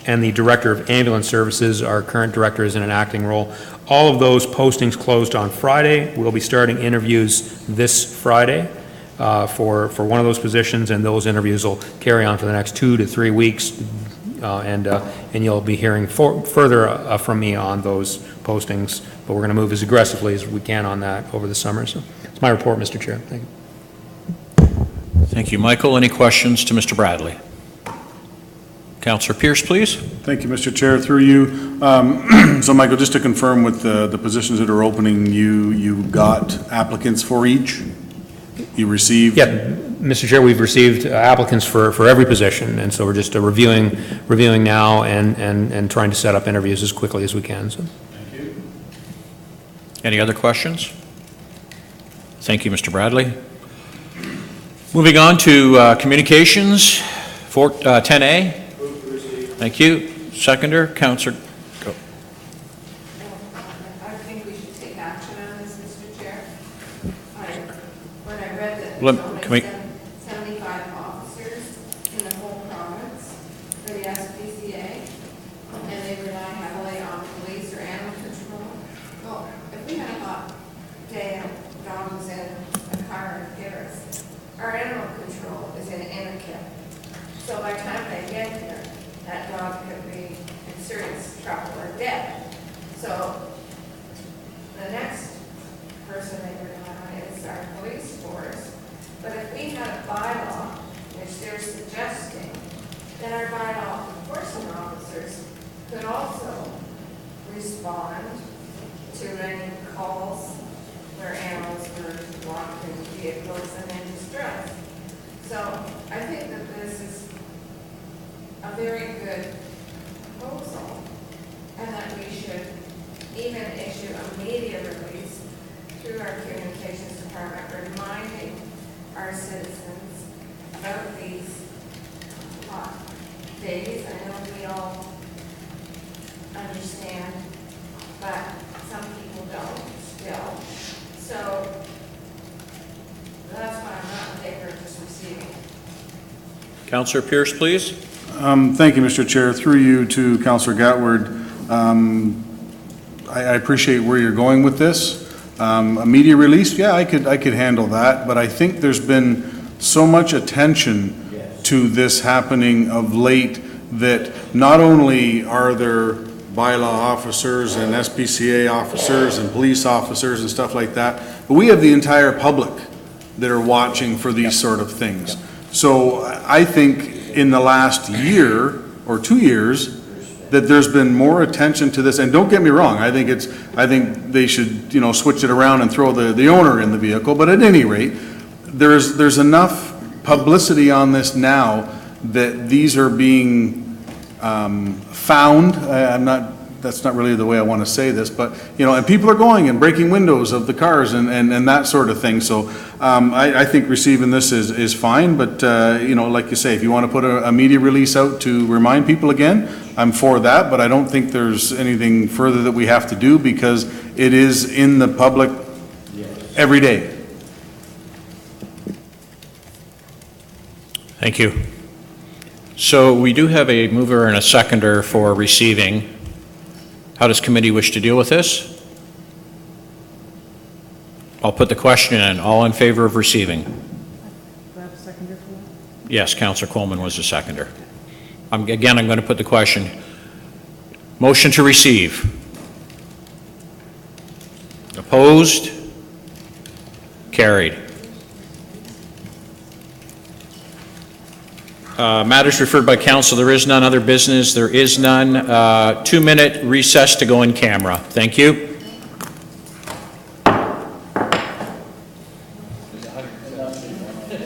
and the Director of Ambulance Services. Our current director is in an acting role. All of those postings closed on Friday. We'll be starting interviews this Friday for one of those positions, and those interviews will carry on for the next 2 to 3 weeks. And you'll be hearing further from me on those postings, but we're going to move as aggressively as we can on that over the summer. So it's my report, Mr. Chair. Thank you. Thank you, Michael. Any questions to Mr. Bradley? Councillor Pierce, please. Thank you, Mr. Chair. Through you. So, Michael, just to confirm with the positions that are opening, you got applicants for each? You received? Yeah, Mr. Chair, we've received applicants for every position, and so we're just reviewing now and trying to set up interviews as quickly as we can. So. Thank you. Any other questions? Thank you, Mr. Bradley. Moving on to communications, 10A. Thank you. Seconder, Councillor. Go. I think we should take action on this, Mr. Chair. When I read that Let- there's can we- only 75 officers in the whole province for the SPCA, and they rely heavily on police or animal control. Well, if we had a hot day and a dog was in a car in Paris, our animal control is in Anakin. So by the time they get here, that dog could be in serious trouble or dead. So the next person they rely on is our police force. But if we had a bylaw, which they're suggesting, then our bylaw enforcement officers could also respond to any calls where animals were locked in vehicles and in distress. So I think that this is a very good proposal, and that we should even issue a media release through our communications department reminding our citizens about these hot days. I know we all understand, but some people don't still. So that's why I'm not in favor of just receiving. Councillor Pierce, please. Thank you, Mr. Chair. Through you to Councillor Gatward. I appreciate where you're going with this. A media release, yeah, I could handle that, but I think there's been so much attention to this happening of late that not only are there bylaw officers and SPCA officers and police officers and stuff like that, but we have the entire public that are watching for these sort of things. So I think in the last year or 2 years, that there's been more attention to this, and don't get me wrong, I think they should, switch it around and throw the owner in the vehicle, but at any rate, there's enough publicity on this now that these are being found. That's not really the way I want to say this, but, and people are going and breaking windows of the cars and that sort of thing. So I think receiving this is fine, but, like you say, if you want to put a media release out to remind people again, I'm for that, but I don't think there's anything further that we have to do because it is in the public every day. Thank you. So we do have a mover and a seconder for receiving. How does committee wish to deal with this? I'll put the question in. All in favor of receiving? Do I have a seconder for that? Yes, Councillor Coleman was the seconder. Again, I'm going to put the question. Motion to receive. Opposed? Carried. Matters referred by council, there is none. Other business, there is none. 2-minute recess to go in camera. Thank you.